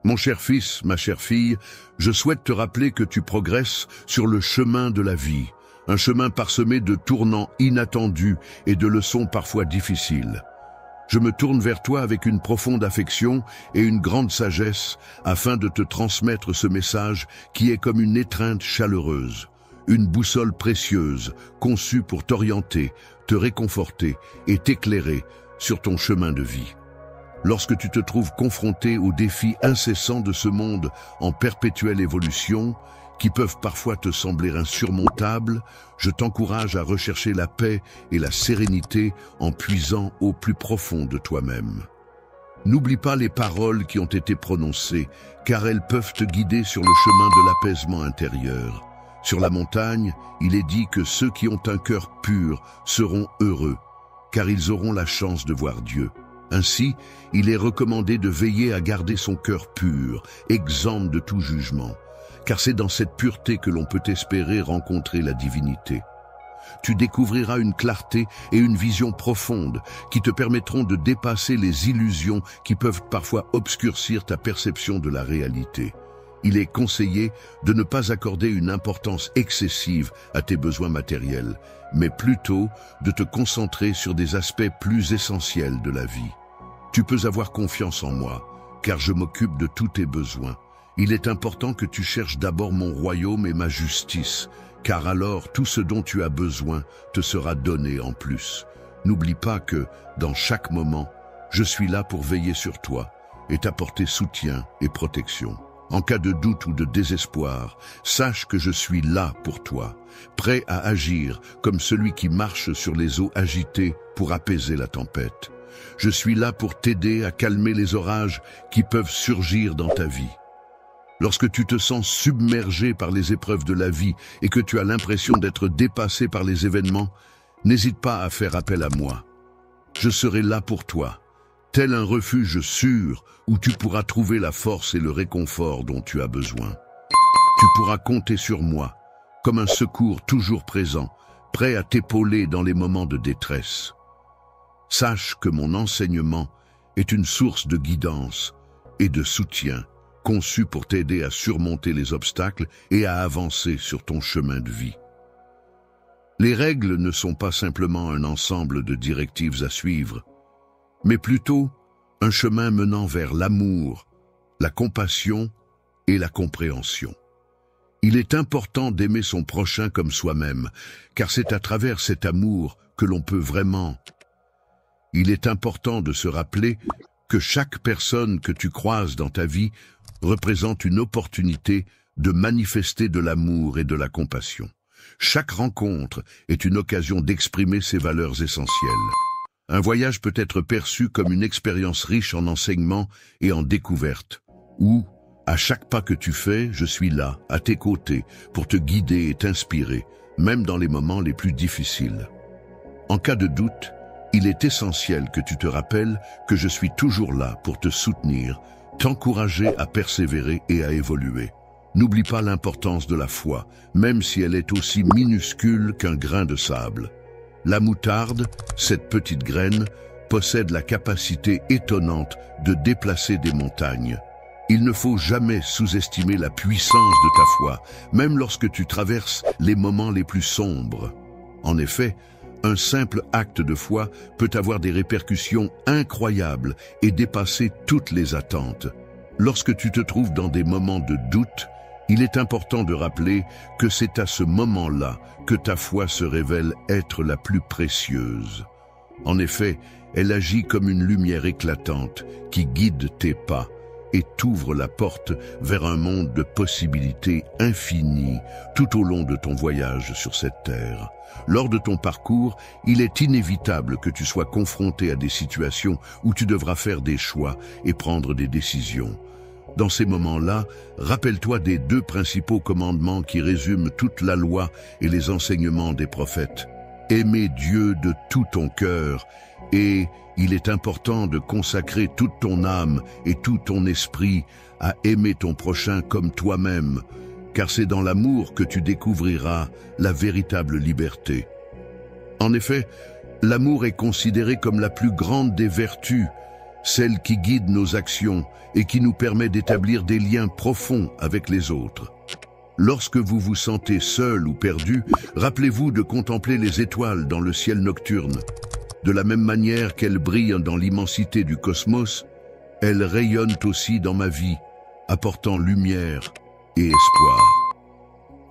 Mon cher fils, ma chère fille, je souhaite te rappeler que tu progresses sur le chemin de la vie, un chemin parsemé de tournants inattendus et de leçons parfois difficiles. Je me tourne vers toi avec une profonde affection et une grande sagesse afin de te transmettre ce message qui est comme une étreinte chaleureuse, une boussole précieuse conçue pour t'orienter, te réconforter et t'éclairer sur ton chemin de vie. Lorsque tu te trouves confronté aux défis incessants de ce monde en perpétuelle évolution, qui peuvent parfois te sembler insurmontables, je t'encourage à rechercher la paix et la sérénité en puisant au plus profond de toi-même. N'oublie pas les paroles qui ont été prononcées, car elles peuvent te guider sur le chemin de l'apaisement intérieur. Sur la montagne, il est dit que ceux qui ont un cœur pur seront heureux, car ils auront la chance de voir Dieu. Ainsi, il est recommandé de veiller à garder son cœur pur, exempt de tout jugement, car c'est dans cette pureté que l'on peut espérer rencontrer la divinité. Tu découvriras une clarté et une vision profonde qui te permettront de dépasser les illusions qui peuvent parfois obscurcir ta perception de la réalité. Il est conseillé de ne pas accorder une importance excessive à tes besoins matériels, mais plutôt de te concentrer sur des aspects plus essentiels de la vie. Tu peux avoir confiance en moi, car je m'occupe de tous tes besoins. Il est important que tu cherches d'abord mon royaume et ma justice, car alors tout ce dont tu as besoin te sera donné en plus. N'oublie pas que, dans chaque moment, je suis là pour veiller sur toi et t'apporter soutien et protection. En cas de doute ou de désespoir, sache que je suis là pour toi, prêt à agir comme celui qui marche sur les eaux agitées pour apaiser la tempête. Je suis là pour t'aider à calmer les orages qui peuvent surgir dans ta vie. Lorsque tu te sens submergé par les épreuves de la vie et que tu as l'impression d'être dépassé par les événements, n'hésite pas à faire appel à moi. Je serai là pour toi, tel un refuge sûr où tu pourras trouver la force et le réconfort dont tu as besoin. Tu pourras compter sur moi, comme un secours toujours présent, prêt à t'épauler dans les moments de détresse. Sache que mon enseignement est une source de guidance et de soutien, conçu pour t'aider à surmonter les obstacles et à avancer sur ton chemin de vie. Les règles ne sont pas simplement un ensemble de directives à suivre, mais plutôt un chemin menant vers l'amour, la compassion et la compréhension. Il est important d'aimer son prochain comme soi-même, car c'est à travers cet amour que l'on peut vraiment. Il est important de se rappeler que chaque personne que tu croises dans ta vie représente une opportunité de manifester de l'amour et de la compassion. Chaque rencontre est une occasion d'exprimer ces valeurs essentielles. Un voyage peut être perçu comme une expérience riche en enseignements et en découvertes, où, à chaque pas que tu fais, je suis là, à tes côtés, pour te guider et t'inspirer, même dans les moments les plus difficiles. En cas de doute, il est essentiel que tu te rappelles que je suis toujours là pour te soutenir, t'encourager à persévérer et à évoluer. N'oublie pas l'importance de la foi, même si elle est aussi minuscule qu'un grain de sable. La moutarde, cette petite graine, possède la capacité étonnante de déplacer des montagnes. Il ne faut jamais sous-estimer la puissance de ta foi, même lorsque tu traverses les moments les plus sombres. En effet, un simple acte de foi peut avoir des répercussions incroyables et dépasser toutes les attentes. Lorsque tu te trouves dans des moments de doute, il est important de rappeler que c'est à ce moment-là que ta foi se révèle être la plus précieuse. En effet, elle agit comme une lumière éclatante qui guide tes pas et t'ouvre la porte vers un monde de possibilités infinies tout au long de ton voyage sur cette terre. Lors de ton parcours, il est inévitable que tu sois confronté à des situations où tu devras faire des choix et prendre des décisions. Dans ces moments-là, rappelle-toi des 2 principaux commandements qui résument toute la loi et les enseignements des prophètes. Aimer Dieu de tout ton cœur et il est important de consacrer toute ton âme et tout ton esprit à aimer ton prochain comme toi-même, car c'est dans l'amour que tu découvriras la véritable liberté. En effet, l'amour est considéré comme la plus grande des vertus. celle qui guide nos actions et qui nous permet d'établir des liens profonds avec les autres. Lorsque vous vous sentez seul ou perdu, rappelez-vous de contempler les étoiles dans le ciel nocturne. De la même manière qu'elles brillent dans l'immensité du cosmos, elles rayonnent aussi dans ma vie, apportant lumière et espoir.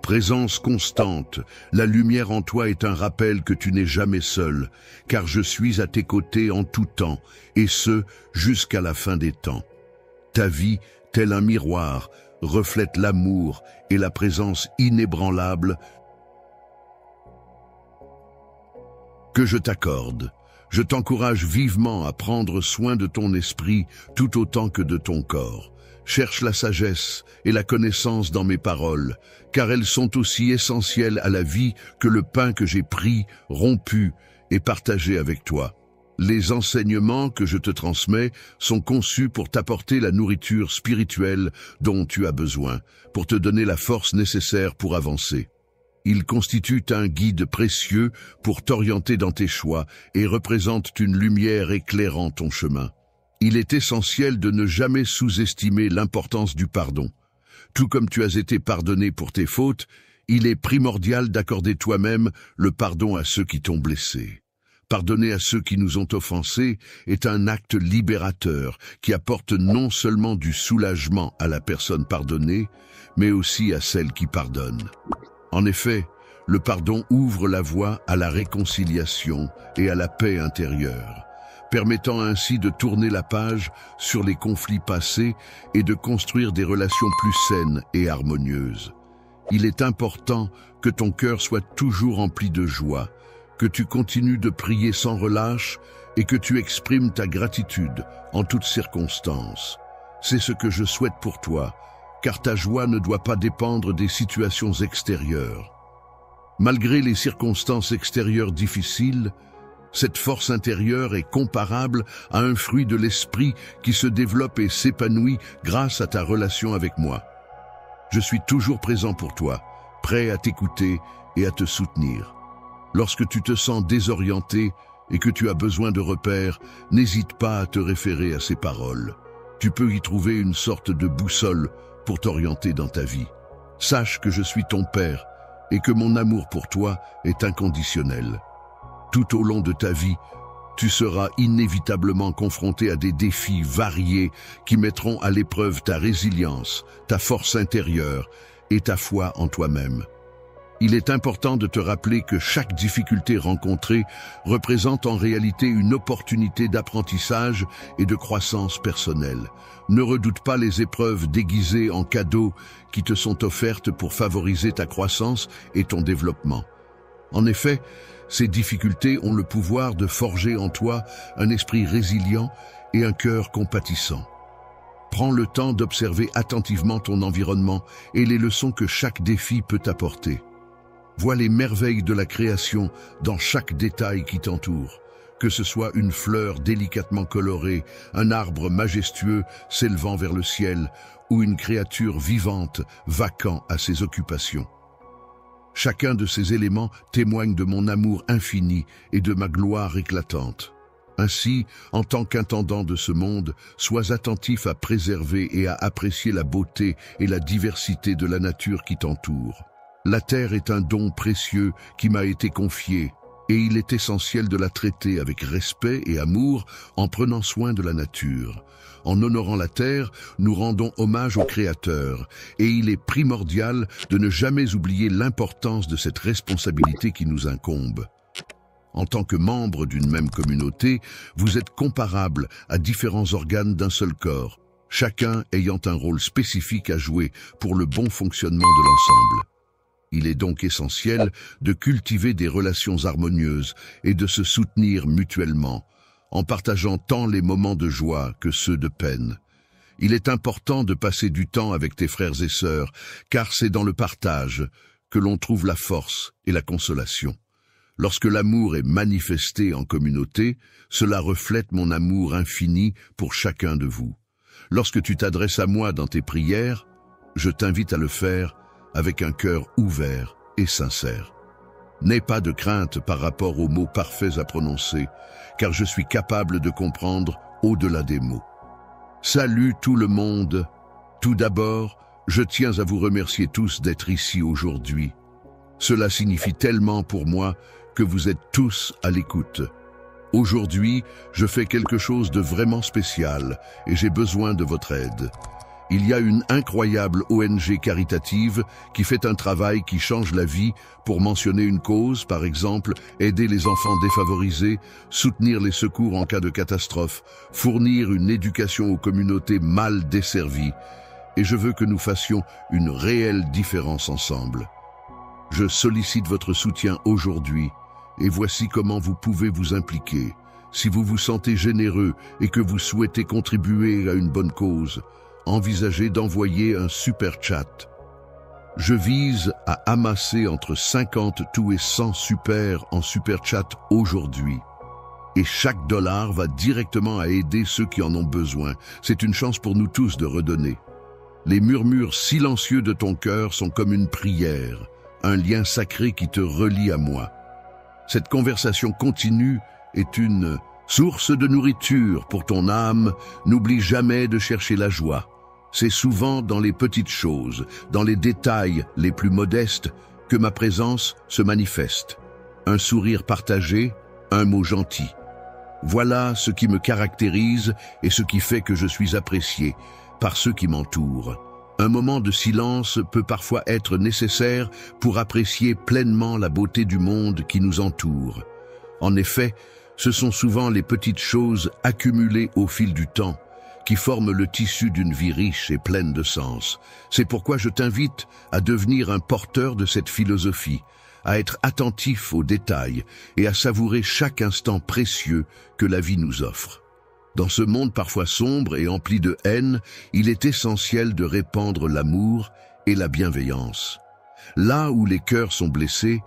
Présence constante, la lumière en toi est un rappel que tu n'es jamais seul, car je suis à tes côtés en tout temps, et ce, jusqu'à la fin des temps. Ta vie, tel un miroir, reflète l'amour et la présence inébranlable que je t'accorde. Je t'encourage vivement à prendre soin de ton esprit tout autant que de ton corps. Cherche la sagesse et la connaissance dans mes paroles, car elles sont aussi essentielles à la vie que le pain que j'ai pris, rompu et partagé avec toi. Les enseignements que je te transmets sont conçus pour t'apporter la nourriture spirituelle dont tu as besoin, pour te donner la force nécessaire pour avancer. Ils constituent un guide précieux pour t'orienter dans tes choix et représentent une lumière éclairant ton chemin. Il est essentiel de ne jamais sous-estimer l'importance du pardon. Tout comme tu as été pardonné pour tes fautes, il est primordial d'accorder toi-même le pardon à ceux qui t'ont blessé. Pardonner à ceux qui nous ont offensés est un acte libérateur qui apporte non seulement du soulagement à la personne pardonnée, mais aussi à celle qui pardonne. En effet, le pardon ouvre la voie à la réconciliation et à la paix intérieure, permettant ainsi de tourner la page sur les conflits passés et de construire des relations plus saines et harmonieuses. Il est important que ton cœur soit toujours empli de joie, que tu continues de prier sans relâche et que tu exprimes ta gratitude en toutes circonstances. C'est ce que je souhaite pour toi, car ta joie ne doit pas dépendre des situations extérieures. Malgré les circonstances extérieures difficiles, cette force intérieure est comparable à un fruit de l'esprit qui se développe et s'épanouit grâce à ta relation avec moi. Je suis toujours présent pour toi, prêt à t'écouter et à te soutenir. Lorsque tu te sens désorienté et que tu as besoin de repères, n'hésite pas à te référer à ces paroles. Tu peux y trouver une sorte de boussole pour t'orienter dans ta vie. Sache que je suis ton Père et que mon amour pour toi est inconditionnel. Tout au long de ta vie, tu seras inévitablement confronté à des défis variés qui mettront à l'épreuve ta résilience, ta force intérieure et ta foi en toi-même. Il est important de te rappeler que chaque difficulté rencontrée représente en réalité une opportunité d'apprentissage et de croissance personnelle. Ne redoute pas les épreuves déguisées en cadeaux qui te sont offertes pour favoriser ta croissance et ton développement. En effet, ces difficultés ont le pouvoir de forger en toi un esprit résilient et un cœur compatissant. Prends le temps d'observer attentivement ton environnement et les leçons que chaque défi peut t'apporter. Vois les merveilles de la création dans chaque détail qui t'entoure, que ce soit une fleur délicatement colorée, un arbre majestueux s'élevant vers le ciel ou une créature vivante vaquant à ses occupations. Chacun de ces éléments témoigne de mon amour infini et de ma gloire éclatante. Ainsi, en tant qu'intendant de ce monde, sois attentif à préserver et à apprécier la beauté et la diversité de la nature qui t'entoure. La terre est un don précieux qui m'a été confié, et il est essentiel de la traiter avec respect et amour en prenant soin de la nature. En honorant la terre, nous rendons hommage au Créateur, et il est primordial de ne jamais oublier l'importance de cette responsabilité qui nous incombe. En tant que membre d'une même communauté, vous êtes comparables à différents organes d'un seul corps, chacun ayant un rôle spécifique à jouer pour le bon fonctionnement de l'ensemble. Il est donc essentiel de cultiver des relations harmonieuses et de se soutenir mutuellement, en partageant tant les moments de joie que ceux de peine. Il est important de passer du temps avec tes frères et sœurs, car c'est dans le partage que l'on trouve la force et la consolation. Lorsque l'amour est manifesté en communauté, cela reflète mon amour infini pour chacun de vous. Lorsque tu t'adresses à moi dans tes prières, je t'invite à le faire avec un cœur ouvert et sincère. N'aie pas de crainte par rapport aux mots parfaits à prononcer, car je suis capable de comprendre au-delà des mots. Salut tout le monde. Tout d'abord, je tiens à vous remercier tous d'être ici aujourd'hui. Cela signifie tellement pour moi que vous êtes tous à l'écoute. Aujourd'hui, je fais quelque chose de vraiment spécial et j'ai besoin de votre aide. Il y a une incroyable ONG caritative qui fait un travail qui change la vie pour mentionner une cause, par exemple, aider les enfants défavorisés, soutenir les secours en cas de catastrophe, fournir une éducation aux communautés mal desservies. Et je veux que nous fassions une réelle différence ensemble. Je sollicite votre soutien aujourd'hui et voici comment vous pouvez vous impliquer. Si vous vous sentez généreux et que vous souhaitez contribuer à une bonne cause, envisagez d'envoyer un super chat. Je vise à amasser entre 50 tout et 100 super en super chat aujourd'hui. Et chaque dollar va directement à aider ceux qui en ont besoin. C'est une chance pour nous tous de redonner. Les murmures silencieux de ton cœur sont comme une prière, un lien sacré qui te relie à moi. Cette conversation continue est une source de nourriture pour ton âme. N'oublie jamais de chercher la joie. C'est souvent dans les petites choses, dans les détails les plus modestes, que ma présence se manifeste. Un sourire partagé, un mot gentil. Voilà ce qui me caractérise et ce qui fait que je suis apprécié par ceux qui m'entourent. Un moment de silence peut parfois être nécessaire pour apprécier pleinement la beauté du monde qui nous entoure. En effet, ce sont souvent les petites choses accumulées au fil du temps qui forment le tissu d'une vie riche et pleine de sens. C'est pourquoi je t'invite à devenir un porteur de cette philosophie, à être attentif aux détails et à savourer chaque instant précieux que la vie nous offre. Dans ce monde parfois sombre et empli de haine, il est essentiel de répandre l'amour et la bienveillance. Là où les cœurs sont blessés,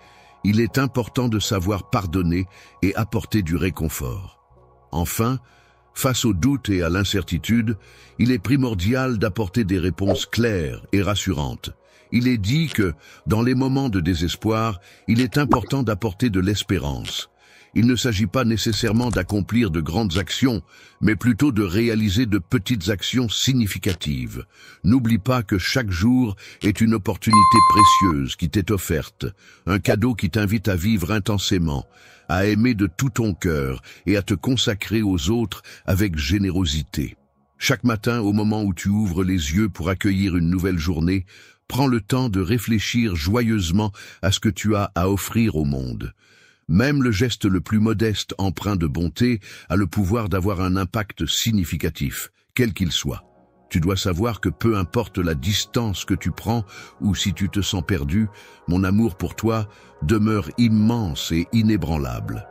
il est important de savoir pardonner et apporter du réconfort. Enfin, face aux doutes et à l'incertitude, il est primordial d'apporter des réponses claires et rassurantes. Il est dit que, dans les moments de désespoir, il est important d'apporter de l'espérance. Il ne s'agit pas nécessairement d'accomplir de grandes actions, mais plutôt de réaliser de petites actions significatives. N'oublie pas que chaque jour est une opportunité précieuse qui t'est offerte, un cadeau qui t'invite à vivre intensément, à aimer de tout ton cœur et à te consacrer aux autres avec générosité. Chaque matin, au moment où tu ouvres les yeux pour accueillir une nouvelle journée, prends le temps de réfléchir joyeusement à ce que tu as à offrir au monde. Même le geste le plus modeste empreint de bonté a le pouvoir d'avoir un impact significatif, quel qu'il soit. Tu dois savoir que peu importe la distance que tu prends ou si tu te sens perdu, mon amour pour toi demeure immense et inébranlable.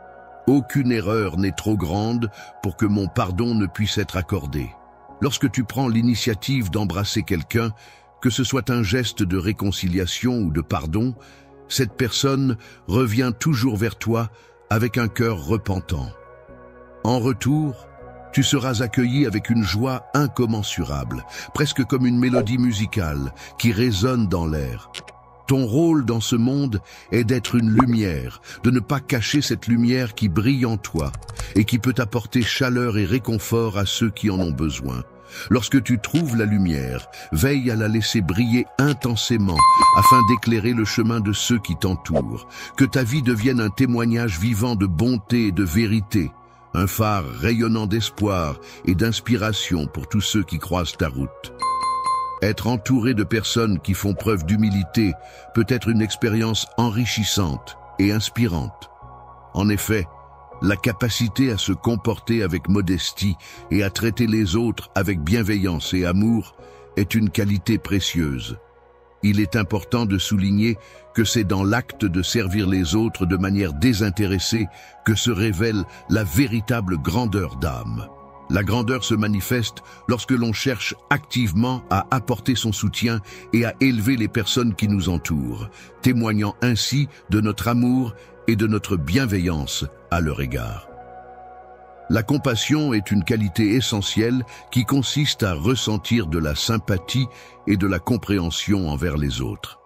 Aucune erreur n'est trop grande pour que mon pardon ne puisse être accordé. Lorsque tu prends l'initiative d'embrasser quelqu'un, que ce soit un geste de réconciliation ou de pardon, cette personne revient toujours vers toi avec un cœur repentant. En retour, tu seras accueilli avec une joie incommensurable, presque comme une mélodie musicale qui résonne dans l'air. Ton rôle dans ce monde est d'être une lumière, de ne pas cacher cette lumière qui brille en toi et qui peut apporter chaleur et réconfort à ceux qui en ont besoin. Lorsque tu trouves la lumière, veille à la laisser briller intensément afin d'éclairer le chemin de ceux qui t'entourent. Que ta vie devienne un témoignage vivant de bonté et de vérité, un phare rayonnant d'espoir et d'inspiration pour tous ceux qui croisent ta route. Être entouré de personnes qui font preuve d'humilité peut être une expérience enrichissante et inspirante. En effet, la capacité à se comporter avec modestie et à traiter les autres avec bienveillance et amour est une qualité précieuse. Il est important de souligner que c'est dans l'acte de servir les autres de manière désintéressée que se révèle la véritable grandeur d'âme. La grandeur se manifeste lorsque l'on cherche activement à apporter son soutien et à élever les personnes qui nous entourent, témoignant ainsi de notre amour et de notre bienveillance à leur égard. La compassion est une qualité essentielle qui consiste à ressentir de la sympathie et de la compréhension envers les autres.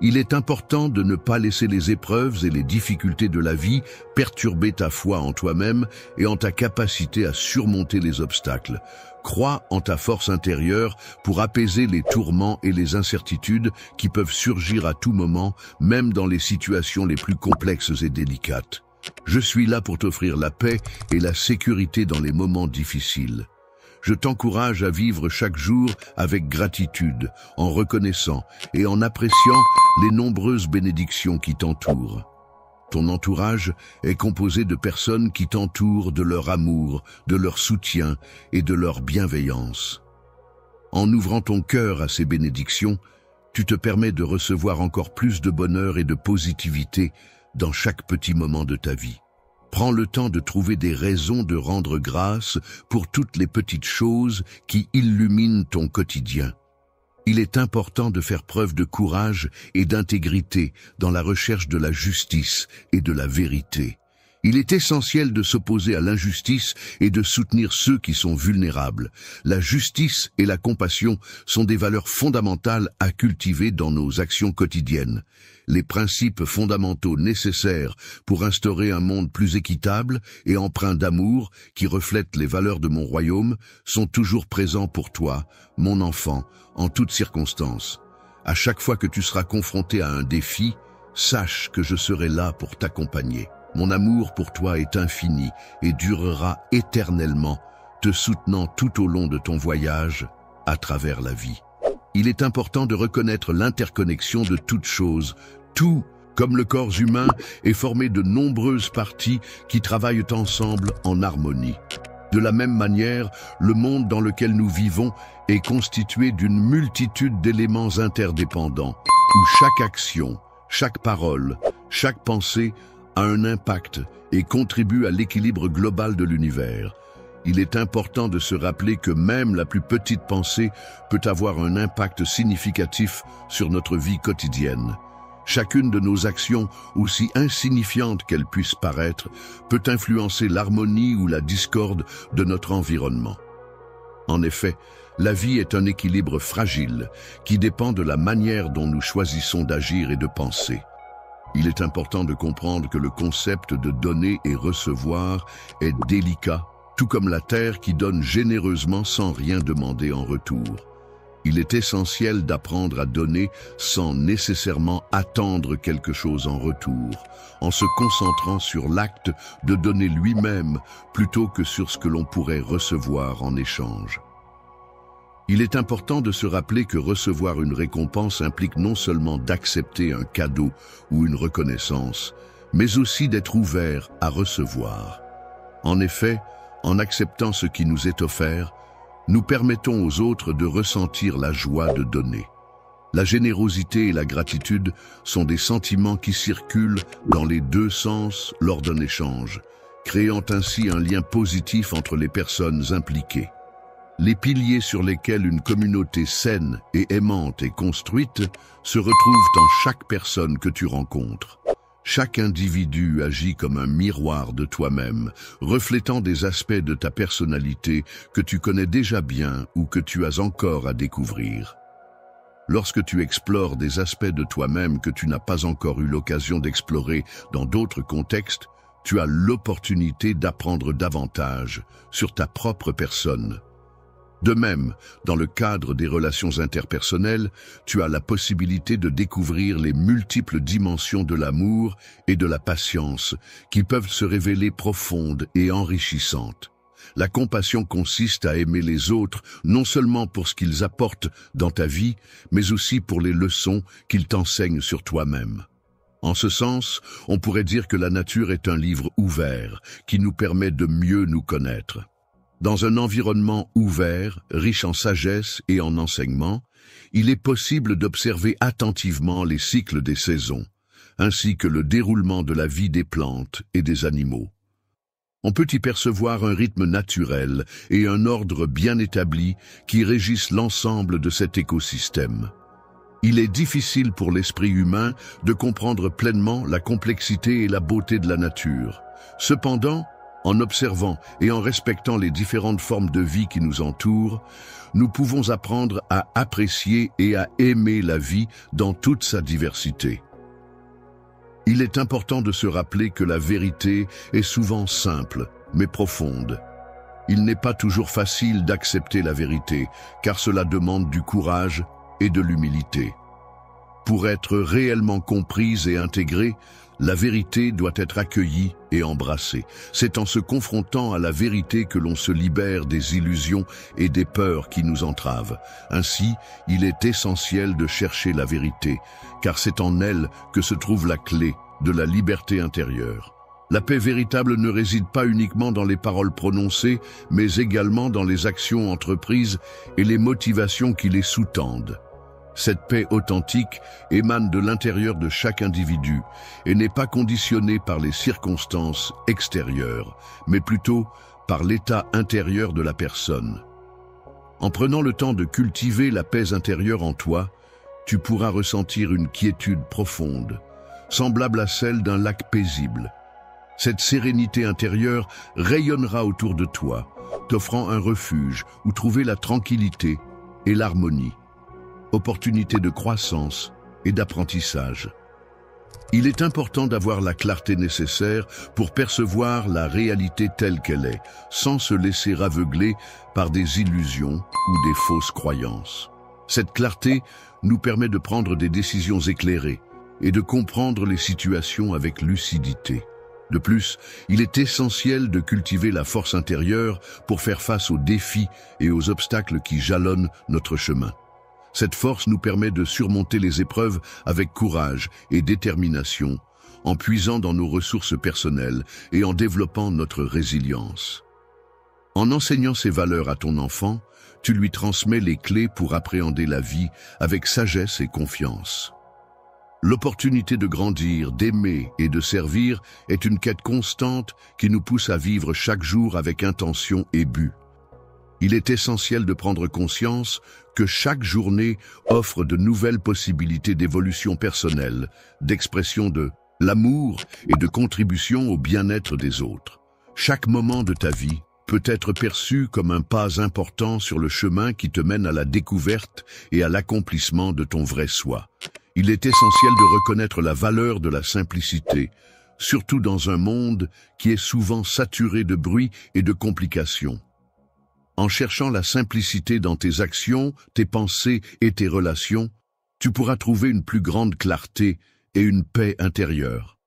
Il est important de ne pas laisser les épreuves et les difficultés de la vie perturber ta foi en toi-même et en ta capacité à surmonter les obstacles. Crois en ta force intérieure pour apaiser les tourments et les incertitudes qui peuvent surgir à tout moment, même dans les situations les plus complexes et délicates. Je suis là pour t'offrir la paix et la sécurité dans les moments difficiles. Je t'encourage à vivre chaque jour avec gratitude, en reconnaissant et en appréciant les nombreuses bénédictions qui t'entourent. Ton entourage est composé de personnes qui t'entourent de leur amour, de leur soutien et de leur bienveillance. En ouvrant ton cœur à ces bénédictions, tu te permets de recevoir encore plus de bonheur et de positivité dans chaque petit moment de ta vie. Prends le temps de trouver des raisons de rendre grâce pour toutes les petites choses qui illuminent ton quotidien. Il est important de faire preuve de courage et d'intégrité dans la recherche de la justice et de la vérité. Il est essentiel de s'opposer à l'injustice et de soutenir ceux qui sont vulnérables. La justice et la compassion sont des valeurs fondamentales à cultiver dans nos actions quotidiennes. Les principes fondamentaux nécessaires pour instaurer un monde plus équitable et empreint d'amour qui reflète les valeurs de mon royaume sont toujours présents pour toi, mon enfant, en toutes circonstances. À chaque fois que tu seras confronté à un défi, sache que je serai là pour t'accompagner. Mon amour pour toi est infini et durera éternellement, te soutenant tout au long de ton voyage à travers la vie. Il est important de reconnaître l'interconnexion de toutes choses. Tout, comme le corps humain, est formé de nombreuses parties qui travaillent ensemble en harmonie. De la même manière, le monde dans lequel nous vivons est constitué d'une multitude d'éléments interdépendants, où chaque action, chaque parole, chaque pensée a un impact et contribue à l'équilibre global de l'univers. Il est important de se rappeler que même la plus petite pensée peut avoir un impact significatif sur notre vie quotidienne. Chacune de nos actions, aussi insignifiantes qu'elles puissent paraître, peut influencer l'harmonie ou la discorde de notre environnement. En effet, la vie est un équilibre fragile qui dépend de la manière dont nous choisissons d'agir et de penser. Il est important de comprendre que le concept de donner et recevoir est délicat, tout comme la terre qui donne généreusement sans rien demander en retour. Il est essentiel d'apprendre à donner sans nécessairement attendre quelque chose en retour, en se concentrant sur l'acte de donner lui-même plutôt que sur ce que l'on pourrait recevoir en échange. Il est important de se rappeler que recevoir une récompense implique non seulement d'accepter un cadeau ou une reconnaissance, mais aussi d'être ouvert à recevoir. En effet, en acceptant ce qui nous est offert, nous permettons aux autres de ressentir la joie de donner. La générosité et la gratitude sont des sentiments qui circulent dans les deux sens lors d'un échange, créant ainsi un lien positif entre les personnes impliquées. Les piliers sur lesquels une communauté saine et aimante est construite se retrouvent en chaque personne que tu rencontres. Chaque individu agit comme un miroir de toi-même, reflétant des aspects de ta personnalité que tu connais déjà bien ou que tu as encore à découvrir. Lorsque tu explores des aspects de toi-même que tu n'as pas encore eu l'occasion d'explorer dans d'autres contextes, tu as l'opportunité d'apprendre davantage sur ta propre personne. De même, dans le cadre des relations interpersonnelles, tu as la possibilité de découvrir les multiples dimensions de l'amour et de la patience qui peuvent se révéler profondes et enrichissantes. La compassion consiste à aimer les autres non seulement pour ce qu'ils apportent dans ta vie, mais aussi pour les leçons qu'ils t'enseignent sur toi-même. En ce sens, on pourrait dire que la nature est un livre ouvert qui nous permet de mieux nous connaître. Dans un environnement ouvert, riche en sagesse et en enseignement, il est possible d'observer attentivement les cycles des saisons, ainsi que le déroulement de la vie des plantes et des animaux. On peut y percevoir un rythme naturel et un ordre bien établi qui régissent l'ensemble de cet écosystème. Il est difficile pour l'esprit humain de comprendre pleinement la complexité et la beauté de la nature. Cependant, En observant et en respectant les différentes formes de vie qui nous entourent, nous pouvons apprendre à apprécier et à aimer la vie dans toute sa diversité. Il est important de se rappeler que la vérité est souvent simple, mais profonde. Il n'est pas toujours facile d'accepter la vérité, car cela demande du courage et de l'humilité. Pour être réellement comprise et intégrée, la vérité doit être accueillie et embrassée. C'est en se confrontant à la vérité que l'on se libère des illusions et des peurs qui nous entravent. Ainsi, il est essentiel de chercher la vérité, car c'est en elle que se trouve la clé de la liberté intérieure. La paix véritable ne réside pas uniquement dans les paroles prononcées, mais également dans les actions entreprises et les motivations qui les sous-tendent. Cette paix authentique émane de l'intérieur de chaque individu et n'est pas conditionnée par les circonstances extérieures, mais plutôt par l'état intérieur de la personne. En prenant le temps de cultiver la paix intérieure en toi, tu pourras ressentir une quiétude profonde, semblable à celle d'un lac paisible. Cette sérénité intérieure rayonnera autour de toi, t'offrant un refuge où trouver la tranquillité et l'harmonie. Opportunité de croissance et d'apprentissage. Il est important d'avoir la clarté nécessaire pour percevoir la réalité telle qu'elle est, sans se laisser aveugler par des illusions ou des fausses croyances. Cette clarté nous permet de prendre des décisions éclairées et de comprendre les situations avec lucidité. De plus, il est essentiel de cultiver la force intérieure pour faire face aux défis et aux obstacles qui jalonnent notre chemin. Cette force nous permet de surmonter les épreuves avec courage et détermination, en puisant dans nos ressources personnelles et en développant notre résilience. En enseignant ces valeurs à ton enfant, tu lui transmets les clés pour appréhender la vie avec sagesse et confiance. L'opportunité de grandir, d'aimer et de servir est une quête constante qui nous pousse à vivre chaque jour avec intention et but. Il est essentiel de prendre conscience que chaque journée offre de nouvelles possibilités d'évolution personnelle, d'expression de l'amour et de contribution au bien-être des autres. Chaque moment de ta vie peut être perçu comme un pas important sur le chemin qui te mène à la découverte et à l'accomplissement de ton vrai soi. Il est essentiel de reconnaître la valeur de la simplicité, surtout dans un monde qui est souvent saturé de bruit et de complications. En cherchant la simplicité dans tes actions, tes pensées et tes relations, tu pourras trouver une plus grande clarté et une paix intérieure.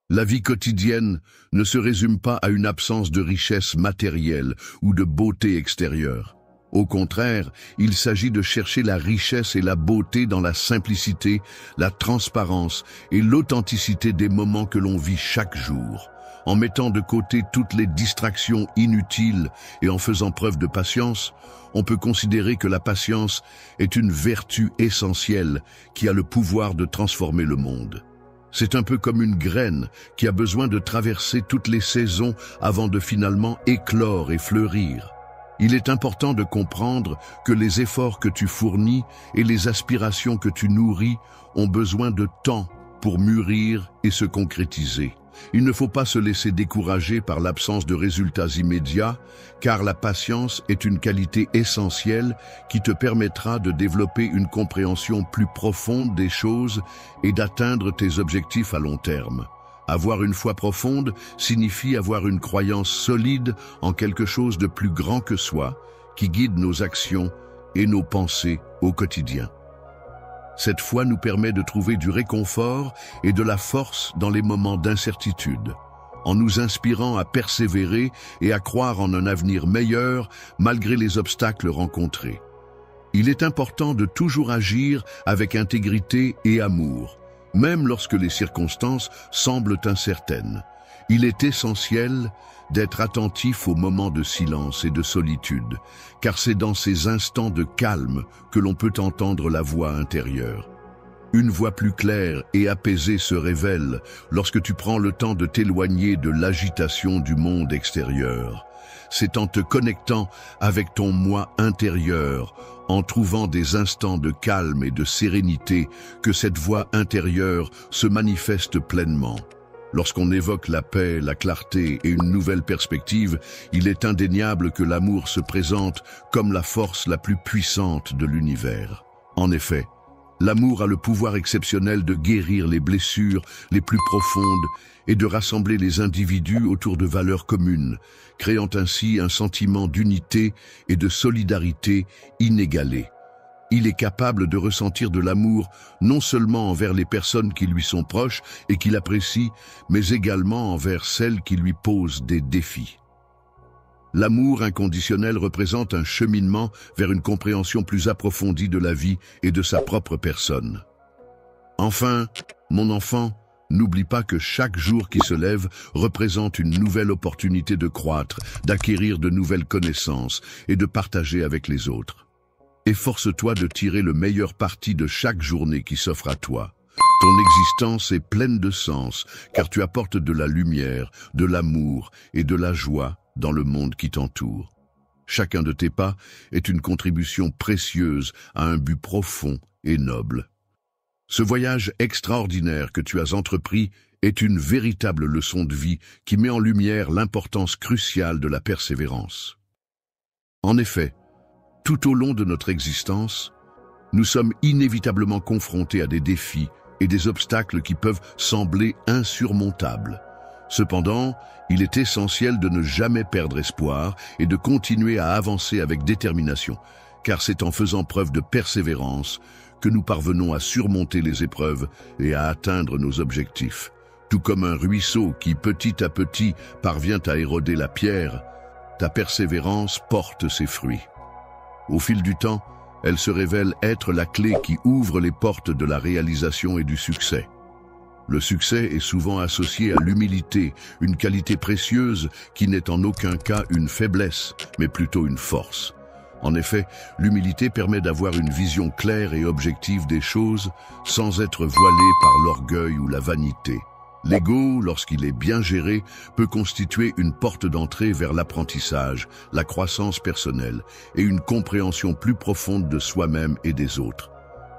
La vie quotidienne ne se résume pas à une absence de richesse matérielle ou de beauté extérieure. Au contraire, il s'agit de chercher la richesse et la beauté dans la simplicité, la transparence et l'authenticité des moments que l'on vit chaque jour. En mettant de côté toutes les distractions inutiles et en faisant preuve de patience, on peut considérer que la patience est une vertu essentielle qui a le pouvoir de transformer le monde. C'est un peu comme une graine qui a besoin de traverser toutes les saisons avant de finalement éclore et fleurir. Il est important de comprendre que les efforts que tu fournis et les aspirations que tu nourris ont besoin de temps pour mûrir et se concrétiser. Il ne faut pas se laisser décourager par l'absence de résultats immédiats, car la patience est une qualité essentielle qui te permettra de développer une compréhension plus profonde des choses et d'atteindre tes objectifs à long terme. Avoir une foi profonde signifie avoir une croyance solide en quelque chose de plus grand que soi, qui guide nos actions et nos pensées au quotidien. Cette foi nous permet de trouver du réconfort et de la force dans les moments d'incertitude, en nous inspirant à persévérer et à croire en un avenir meilleur malgré les obstacles rencontrés. Il est important de toujours agir avec intégrité et amour, même lorsque les circonstances semblent incertaines. Il est essentiel d'être attentif aux moments de silence et de solitude, car c'est dans ces instants de calme que l'on peut entendre la voix intérieure. Une voix plus claire et apaisée se révèle lorsque tu prends le temps de t'éloigner de l'agitation du monde extérieur. C'est en te connectant avec ton moi intérieur, en trouvant des instants de calme et de sérénité, que cette voix intérieure se manifeste pleinement. Lorsqu'on évoque la paix, la clarté et une nouvelle perspective, il est indéniable que l'amour se présente comme la force la plus puissante de l'univers. En effet, l'amour a le pouvoir exceptionnel de guérir les blessures les plus profondes et de rassembler les individus autour de valeurs communes, créant ainsi un sentiment d'unité et de solidarité inégalé. Il est capable de ressentir de l'amour non seulement envers les personnes qui lui sont proches et qu'il apprécie, mais également envers celles qui lui posent des défis. L'amour inconditionnel représente un cheminement vers une compréhension plus approfondie de la vie et de sa propre personne. Enfin, mon enfant, n'oublie pas que chaque jour qui se lève représente une nouvelle opportunité de croître, d'acquérir de nouvelles connaissances et de partager avec les autres. Efforce-toi de tirer le meilleur parti de chaque journée qui s'offre à toi. Ton existence est pleine de sens, car tu apportes de la lumière, de l'amour et de la joie dans le monde qui t'entoure. Chacun de tes pas est une contribution précieuse à un but profond et noble. Ce voyage extraordinaire que tu as entrepris est une véritable leçon de vie qui met en lumière l'importance cruciale de la persévérance. En effet, tout au long de notre existence, nous sommes inévitablement confrontés à des défis et des obstacles qui peuvent sembler insurmontables. Cependant, il est essentiel de ne jamais perdre espoir et de continuer à avancer avec détermination, car c'est en faisant preuve de persévérance que nous parvenons à surmonter les épreuves et à atteindre nos objectifs. Tout comme un ruisseau qui, petit à petit, parvient à éroder la pierre, ta persévérance porte ses fruits. Au fil du temps, elle se révèle être la clé qui ouvre les portes de la réalisation et du succès. Le succès est souvent associé à l'humilité, une qualité précieuse qui n'est en aucun cas une faiblesse, mais plutôt une force. En effet, l'humilité permet d'avoir une vision claire et objective des choses sans être voilée par l'orgueil ou la vanité. L'ego, lorsqu'il est bien géré, peut constituer une porte d'entrée vers l'apprentissage, la croissance personnelle et une compréhension plus profonde de soi-même et des autres.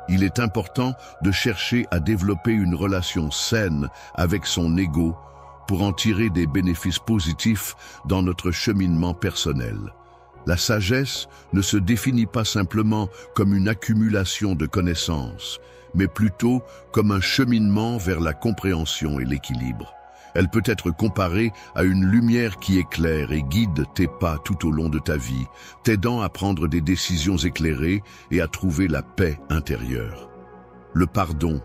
Il est important de chercher à développer une relation saine avec son ego pour en tirer des bénéfices positifs dans notre cheminement personnel. La sagesse ne se définit pas simplement comme une accumulation de connaissances, mais plutôt comme un cheminement vers la compréhension et l'équilibre. Elle peut être comparée à une lumière qui éclaire et guide tes pas tout au long de ta vie, t'aidant à prendre des décisions éclairées et à trouver la paix intérieure. Le pardon,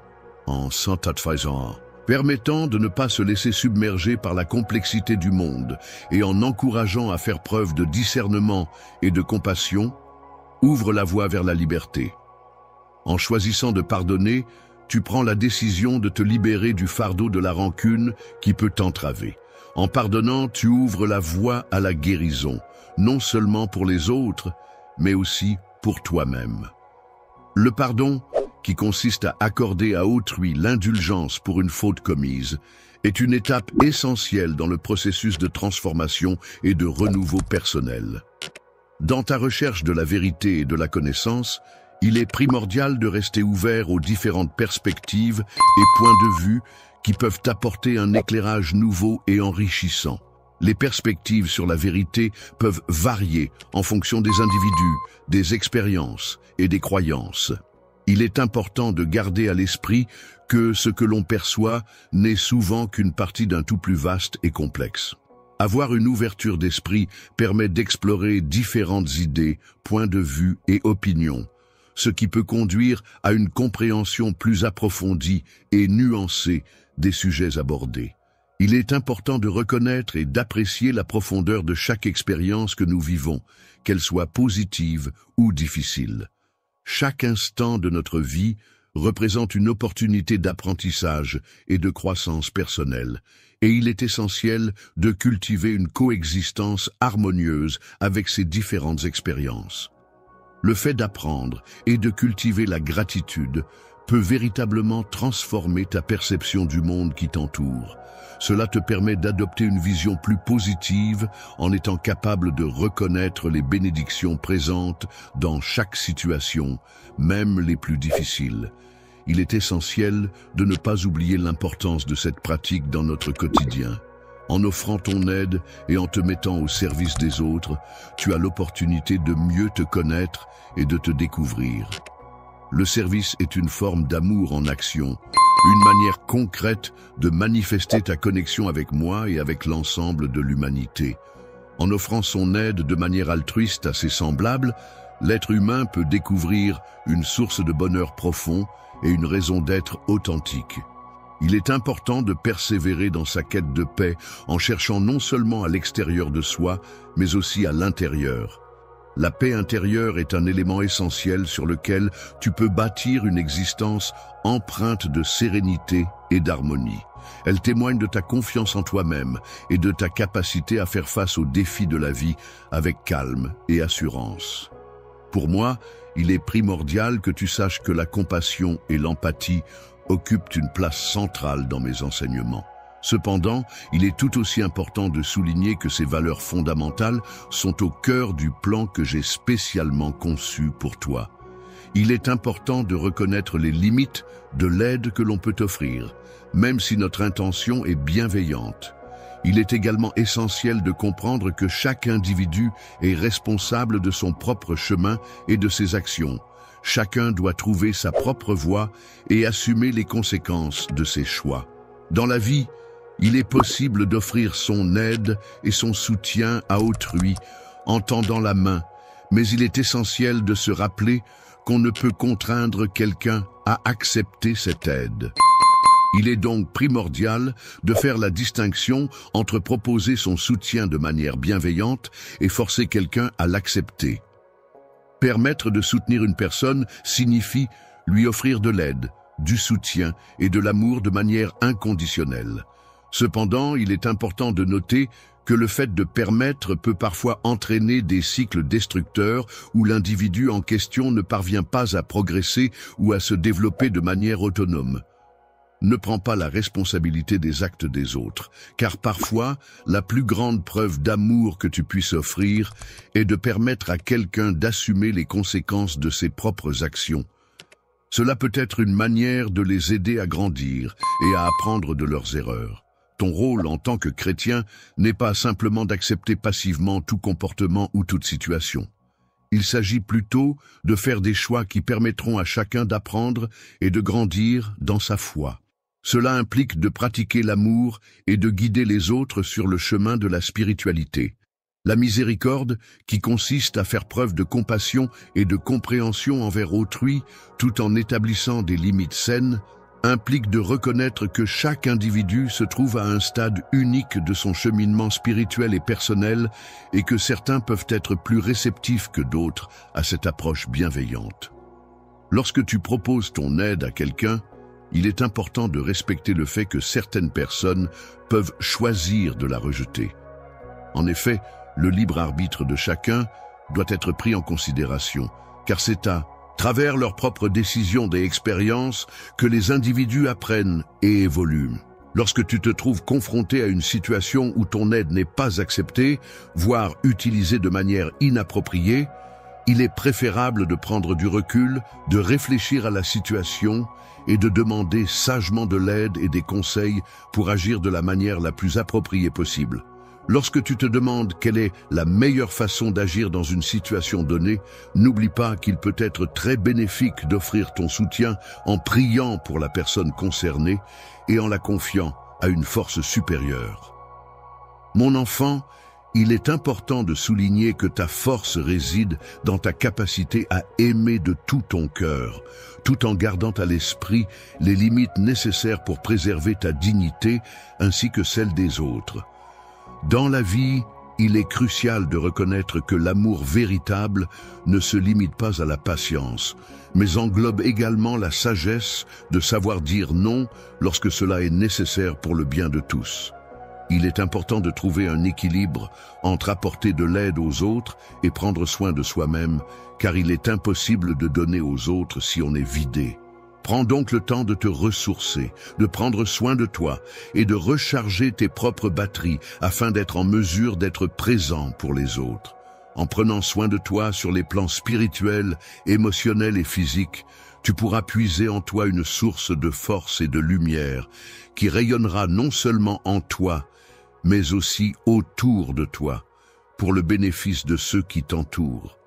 en sanctifiant, permettant de ne pas se laisser submerger par la complexité du monde et en encourageant à faire preuve de discernement et de compassion, ouvre la voie vers la liberté. En choisissant de pardonner, tu prends la décision de te libérer du fardeau de la rancune qui peut t'entraver. En pardonnant, tu ouvres la voie à la guérison, non seulement pour les autres, mais aussi pour toi-même. Le pardon, qui consiste à accorder à autrui l'indulgence pour une faute commise, est une étape essentielle dans le processus de transformation et de renouveau personnel. Dans ta recherche de la vérité et de la connaissance, il est primordial de rester ouvert aux différentes perspectives et points de vue qui peuvent apporter un éclairage nouveau et enrichissant. Les perspectives sur la vérité peuvent varier en fonction des individus, des expériences et des croyances. Il est important de garder à l'esprit que ce que l'on perçoit n'est souvent qu'une partie d'un tout plus vaste et complexe. Avoir une ouverture d'esprit permet d'explorer différentes idées, points de vue et opinions, ce qui peut conduire à une compréhension plus approfondie et nuancée des sujets abordés. Il est important de reconnaître et d'apprécier la profondeur de chaque expérience que nous vivons, qu'elle soit positive ou difficile. Chaque instant de notre vie représente une opportunité d'apprentissage et de croissance personnelle, et il est essentiel de cultiver une coexistence harmonieuse avec ces différentes expériences. Le fait d'apprendre et de cultiver la gratitude peut véritablement transformer ta perception du monde qui t'entoure. Cela te permet d'adopter une vision plus positive en étant capable de reconnaître les bénédictions présentes dans chaque situation, même les plus difficiles. il est essentiel de ne pas oublier l'importance de cette pratique dans notre quotidien. En offrant ton aide et en te mettant au service des autres, tu as l'opportunité de mieux te connaître et de te découvrir. Le service est une forme d'amour en action, une manière concrète de manifester ta connexion avec moi et avec l'ensemble de l'humanité. En offrant son aide de manière altruiste à ses semblables, l'être humain peut découvrir une source de bonheur profond et une raison d'être authentique. Il est important de persévérer dans sa quête de paix en cherchant non seulement à l'extérieur de soi, mais aussi à l'intérieur. La paix intérieure est un élément essentiel sur lequel tu peux bâtir une existence empreinte de sérénité et d'harmonie. Elle témoigne de ta confiance en toi-même et de ta capacité à faire face aux défis de la vie avec calme et assurance. Pour moi, il est primordial que tu saches que la compassion et l'empathie occupent une place centrale dans mes enseignements. Cependant, il est tout aussi important de souligner que ces valeurs fondamentales sont au cœur du plan que j'ai spécialement conçu pour toi. Il est important de reconnaître les limites de l'aide que l'on peut offrir, même si notre intention est bienveillante. Il est également essentiel de comprendre que chaque individu est responsable de son propre chemin et de ses actions. Chacun doit trouver sa propre voie et assumer les conséquences de ses choix. Dans la vie, il est possible d'offrir son aide et son soutien à autrui en tendant la main, mais il est essentiel de se rappeler qu'on ne peut contraindre quelqu'un à accepter cette aide. Il est donc primordial de faire la distinction entre proposer son soutien de manière bienveillante et forcer quelqu'un à l'accepter. Permettre de soutenir une personne signifie lui offrir de l'aide, du soutien et de l'amour de manière inconditionnelle. Cependant, il est important de noter que le fait de permettre peut parfois entraîner des cycles destructeurs où l'individu en question ne parvient pas à progresser ou à se développer de manière autonome. Ne prends pas la responsabilité des actes des autres, car parfois, la plus grande preuve d'amour que tu puisses offrir est de permettre à quelqu'un d'assumer les conséquences de ses propres actions. Cela peut être une manière de les aider à grandir et à apprendre de leurs erreurs. Ton rôle en tant que chrétien n'est pas simplement d'accepter passivement tout comportement ou toute situation. Il s'agit plutôt de faire des choix qui permettront à chacun d'apprendre et de grandir dans sa foi. Cela implique de pratiquer l'amour et de guider les autres sur le chemin de la spiritualité. La miséricorde, qui consiste à faire preuve de compassion et de compréhension envers autrui, tout en établissant des limites saines, implique de reconnaître que chaque individu se trouve à un stade unique de son cheminement spirituel et personnel et que certains peuvent être plus réceptifs que d'autres à cette approche bienveillante. Lorsque tu proposes ton aide à quelqu'un, il est important de respecter le fait que certaines personnes peuvent choisir de la rejeter. En effet, le libre arbitre de chacun doit être pris en considération, car c'est à travers leurs propres décisions et expériences que les individus apprennent et évoluent. Lorsque tu te trouves confronté à une situation où ton aide n'est pas acceptée, voire utilisée de manière inappropriée, il est préférable de prendre du recul, de réfléchir à la situation et de demander sagement de l'aide et des conseils pour agir de la manière la plus appropriée possible. Lorsque tu te demandes quelle est la meilleure façon d'agir dans une situation donnée, n'oublie pas qu'il peut être très bénéfique d'offrir ton soutien en priant pour la personne concernée et en la confiant à une force supérieure. Mon enfant, il est important de souligner que ta force réside dans ta capacité à aimer de tout ton cœur, tout en gardant à l'esprit les limites nécessaires pour préserver ta dignité ainsi que celle des autres. Dans la vie, il est crucial de reconnaître que l'amour véritable ne se limite pas à la patience, mais englobe également la sagesse de savoir dire non lorsque cela est nécessaire pour le bien de tous. Il est important de trouver un équilibre entre apporter de l'aide aux autres et prendre soin de soi-même, car il est impossible de donner aux autres si on est vidé. Prends donc le temps de te ressourcer, de prendre soin de toi et de recharger tes propres batteries afin d'être en mesure d'être présent pour les autres. En prenant soin de toi sur les plans spirituels, émotionnels et physiques, tu pourras puiser en toi une source de force et de lumière qui rayonnera non seulement en toi, mais aussi autour de toi, pour le bénéfice de ceux qui t'entourent.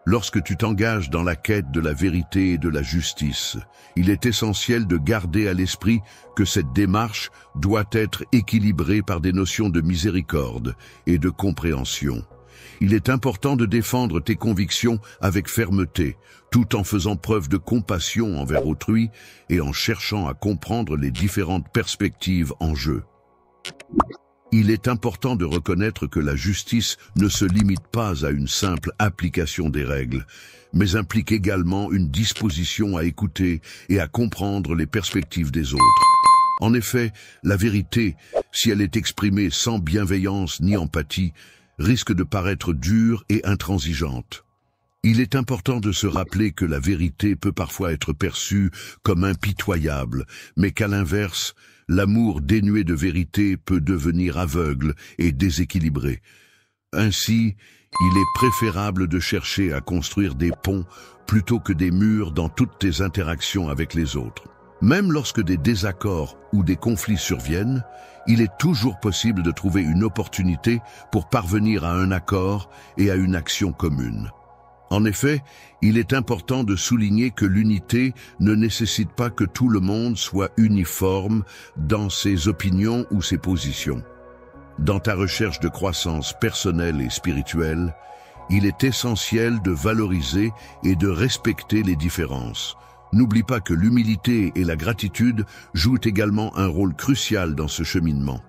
Lorsque tu t'engages dans la quête de la vérité et de la justice, il est essentiel de garder à l'esprit que cette démarche doit être équilibrée par des notions de miséricorde et de compréhension. Il est important de défendre tes convictions avec fermeté, tout en faisant preuve de compassion envers autrui et en cherchant à comprendre les différentes perspectives en jeu. Il est important de reconnaître que la justice ne se limite pas à une simple application des règles, mais implique également une disposition à écouter et à comprendre les perspectives des autres. En effet, la vérité, si elle est exprimée sans bienveillance ni empathie, risque de paraître dure et intransigeante. Il est important de se rappeler que la vérité peut parfois être perçue comme impitoyable, mais qu'à l'inverse, l'amour dénué de vérité peut devenir aveugle et déséquilibré. Ainsi, il est préférable de chercher à construire des ponts plutôt que des murs dans toutes tes interactions avec les autres. Même lorsque des désaccords ou des conflits surviennent, il est toujours possible de trouver une opportunité pour parvenir à un accord et à une action commune. En effet, il est important de souligner que l'unité ne nécessite pas que tout le monde soit uniforme dans ses opinions ou ses positions. Dans ta recherche de croissance personnelle et spirituelle, il est essentiel de valoriser et de respecter les différences. N'oublie pas que l'humilité et la gratitude jouent également un rôle crucial dans ce cheminement.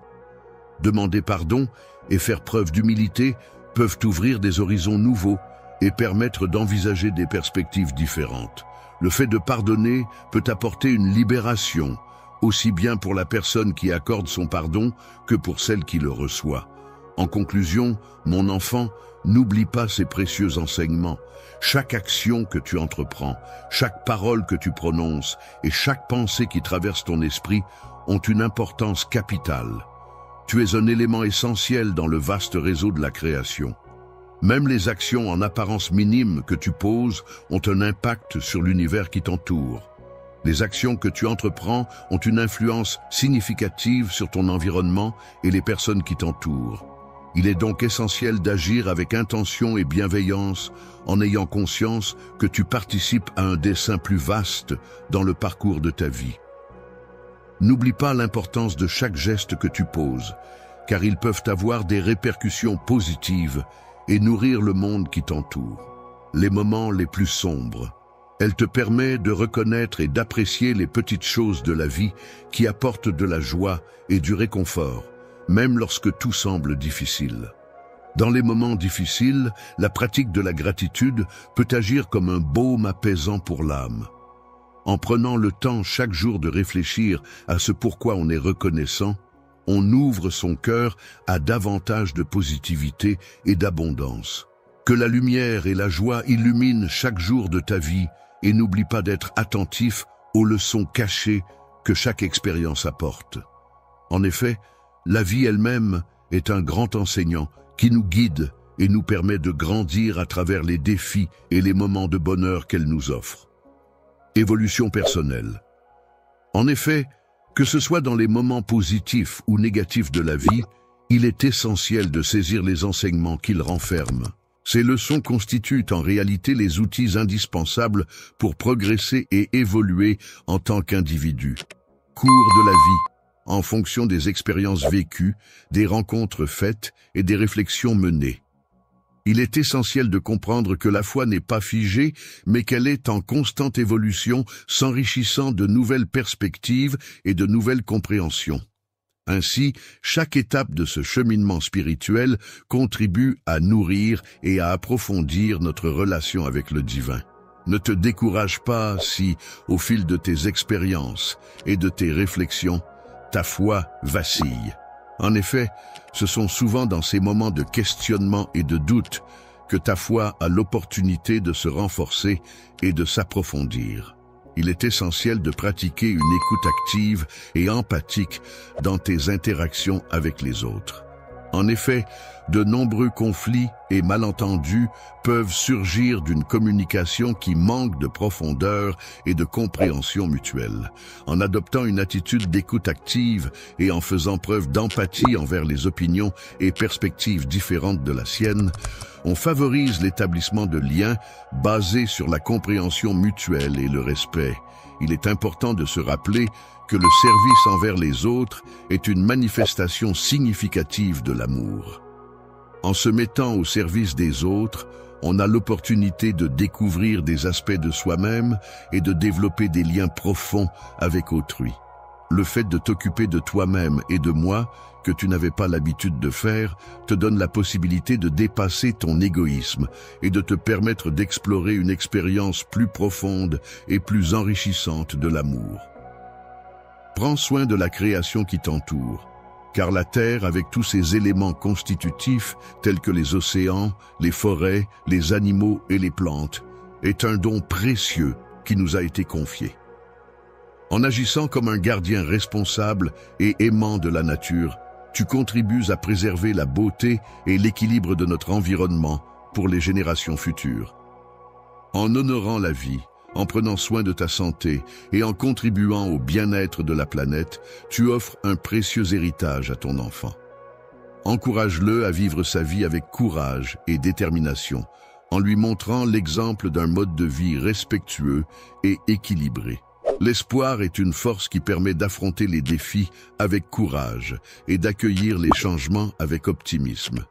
Demander pardon et faire preuve d'humilité peuvent ouvrir des horizons nouveaux et permettre d'envisager des perspectives différentes. Le fait de pardonner peut apporter une libération, aussi bien pour la personne qui accorde son pardon que pour celle qui le reçoit. En conclusion, mon enfant, n'oublie pas ces précieux enseignements. Chaque action que tu entreprends, chaque parole que tu prononces et chaque pensée qui traverse ton esprit ont une importance capitale. Tu es un élément essentiel dans le vaste réseau de la création. Même les actions en apparence minimes que tu poses ont un impact sur l'univers qui t'entoure. Les actions que tu entreprends ont une influence significative sur ton environnement et les personnes qui t'entourent. Il est donc essentiel d'agir avec intention et bienveillance en ayant conscience que tu participes à un dessein plus vaste dans le parcours de ta vie. N'oublie pas l'importance de chaque geste que tu poses, car ils peuvent avoir des répercussions positives et nourrir le monde qui t'entoure. Les moments les plus sombres. Elle te permet de reconnaître et d'apprécier les petites choses de la vie qui apportent de la joie et du réconfort, même lorsque tout semble difficile. Dans les moments difficiles, la pratique de la gratitude peut agir comme un baume apaisant pour l'âme. En prenant le temps chaque jour de réfléchir à ce pourquoi on est reconnaissant, on ouvre son cœur à davantage de positivité et d'abondance. Que la lumière et la joie illuminent chaque jour de ta vie et n'oublie pas d'être attentif aux leçons cachées que chaque expérience apporte. En effet, la vie elle-même est un grand enseignant qui nous guide et nous permet de grandir à travers les défis et les moments de bonheur qu'elle nous offre. Évolution personnelle. En effet, que ce soit dans les moments positifs ou négatifs de la vie, il est essentiel de saisir les enseignements qu'ils renferment. Ces leçons constituent en réalité les outils indispensables pour progresser et évoluer en tant qu'individu. Cours de la vie, en fonction des expériences vécues, des rencontres faites et des réflexions menées. Il est essentiel de comprendre que la foi n'est pas figée, mais qu'elle est en constante évolution, s'enrichissant de nouvelles perspectives et de nouvelles compréhensions. Ainsi, chaque étape de ce cheminement spirituel contribue à nourrir et à approfondir notre relation avec le divin. Ne te décourage pas si, au fil de tes expériences et de tes réflexions, ta foi vacille. En effet, ce sont souvent dans ces moments de questionnement et de doute que ta foi a l'opportunité de se renforcer et de s'approfondir. Il est essentiel de pratiquer une écoute active et empathique dans tes interactions avec les autres. En effet, de nombreux conflits et malentendus peuvent surgir d'une communication qui manque de profondeur et de compréhension mutuelle. En adoptant une attitude d'écoute active et en faisant preuve d'empathie envers les opinions et perspectives différentes de la sienne, on favorise l'établissement de liens basés sur la compréhension mutuelle et le respect. Il est important de se rappeler que le service envers les autres est une manifestation significative de l'amour. En se mettant au service des autres, on a l'opportunité de découvrir des aspects de soi-même et de développer des liens profonds avec autrui. Le fait de t'occuper de toi-même et de moi, que tu n'avais pas l'habitude de faire, te donne la possibilité de dépasser ton égoïsme et de te permettre d'explorer une expérience plus profonde et plus enrichissante de l'amour. Prends soin de la création qui t'entoure, car la Terre, avec tous ses éléments constitutifs, tels que les océans, les forêts, les animaux et les plantes, est un don précieux qui nous a été confié. En agissant comme un gardien responsable et aimant de la nature, tu contribues à préserver la beauté et l'équilibre de notre environnement pour les générations futures. En honorant la vie, en prenant soin de ta santé et en contribuant au bien-être de la planète, tu offres un précieux héritage à ton enfant. Encourage-le à vivre sa vie avec courage et détermination, en lui montrant l'exemple d'un mode de vie respectueux et équilibré. L'espoir est une force qui permet d'affronter les défis avec courage et d'accueillir les changements avec optimisme.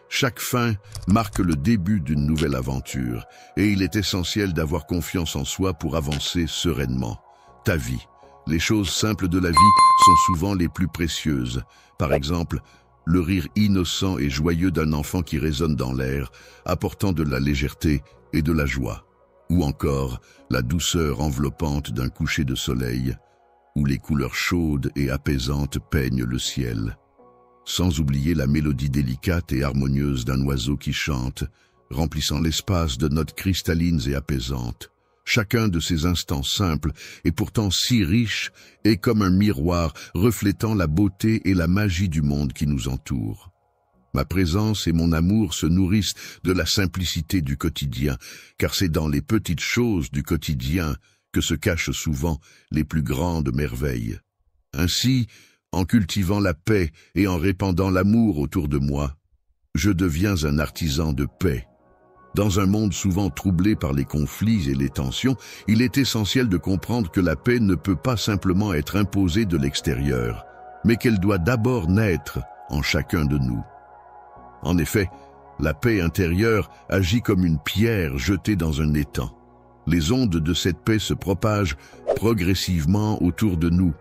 Chaque fin marque le début d'une nouvelle aventure et il est essentiel d'avoir confiance en soi pour avancer sereinement. Ta vie, les choses simples de la vie sont souvent les plus précieuses. Par exemple, le rire innocent et joyeux d'un enfant qui résonne dans l'air, apportant de la légèreté et de la joie. Ou encore, la douceur enveloppante d'un coucher de soleil, où les couleurs chaudes et apaisantes peignent le ciel. Sans oublier la mélodie délicate et harmonieuse d'un oiseau qui chante, remplissant l'espace de notes cristallines et apaisantes. Chacun de ces instants simples et pourtant si riches est comme un miroir reflétant la beauté et la magie du monde qui nous entoure. Ma présence et mon amour se nourrissent de la simplicité du quotidien, car c'est dans les petites choses du quotidien que se cachent souvent les plus grandes merveilles. Ainsi, en cultivant la paix et en répandant l'amour autour de moi, je deviens un artisan de paix. Dans un monde souvent troublé par les conflits et les tensions, il est essentiel de comprendre que la paix ne peut pas simplement être imposée de l'extérieur, mais qu'elle doit d'abord naître en chacun de nous. En effet, la paix intérieure agit comme une pierre jetée dans un étang. Les ondes de cette paix se propagent progressivement autour de nous,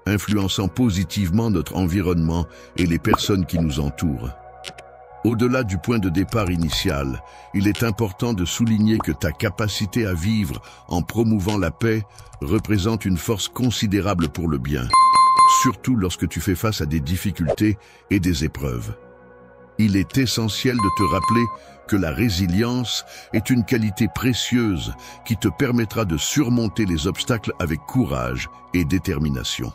influençant positivement notre environnement et les personnes qui nous entourent. Au-delà du point de départ initial, il est important de souligner que ta capacité à vivre en promouvant la paix représente une force considérable pour le bien, surtout lorsque tu fais face à des difficultés et des épreuves. Il est essentiel de te rappeler que la résilience est une qualité précieuse qui te permettra de surmonter les obstacles avec courage et détermination.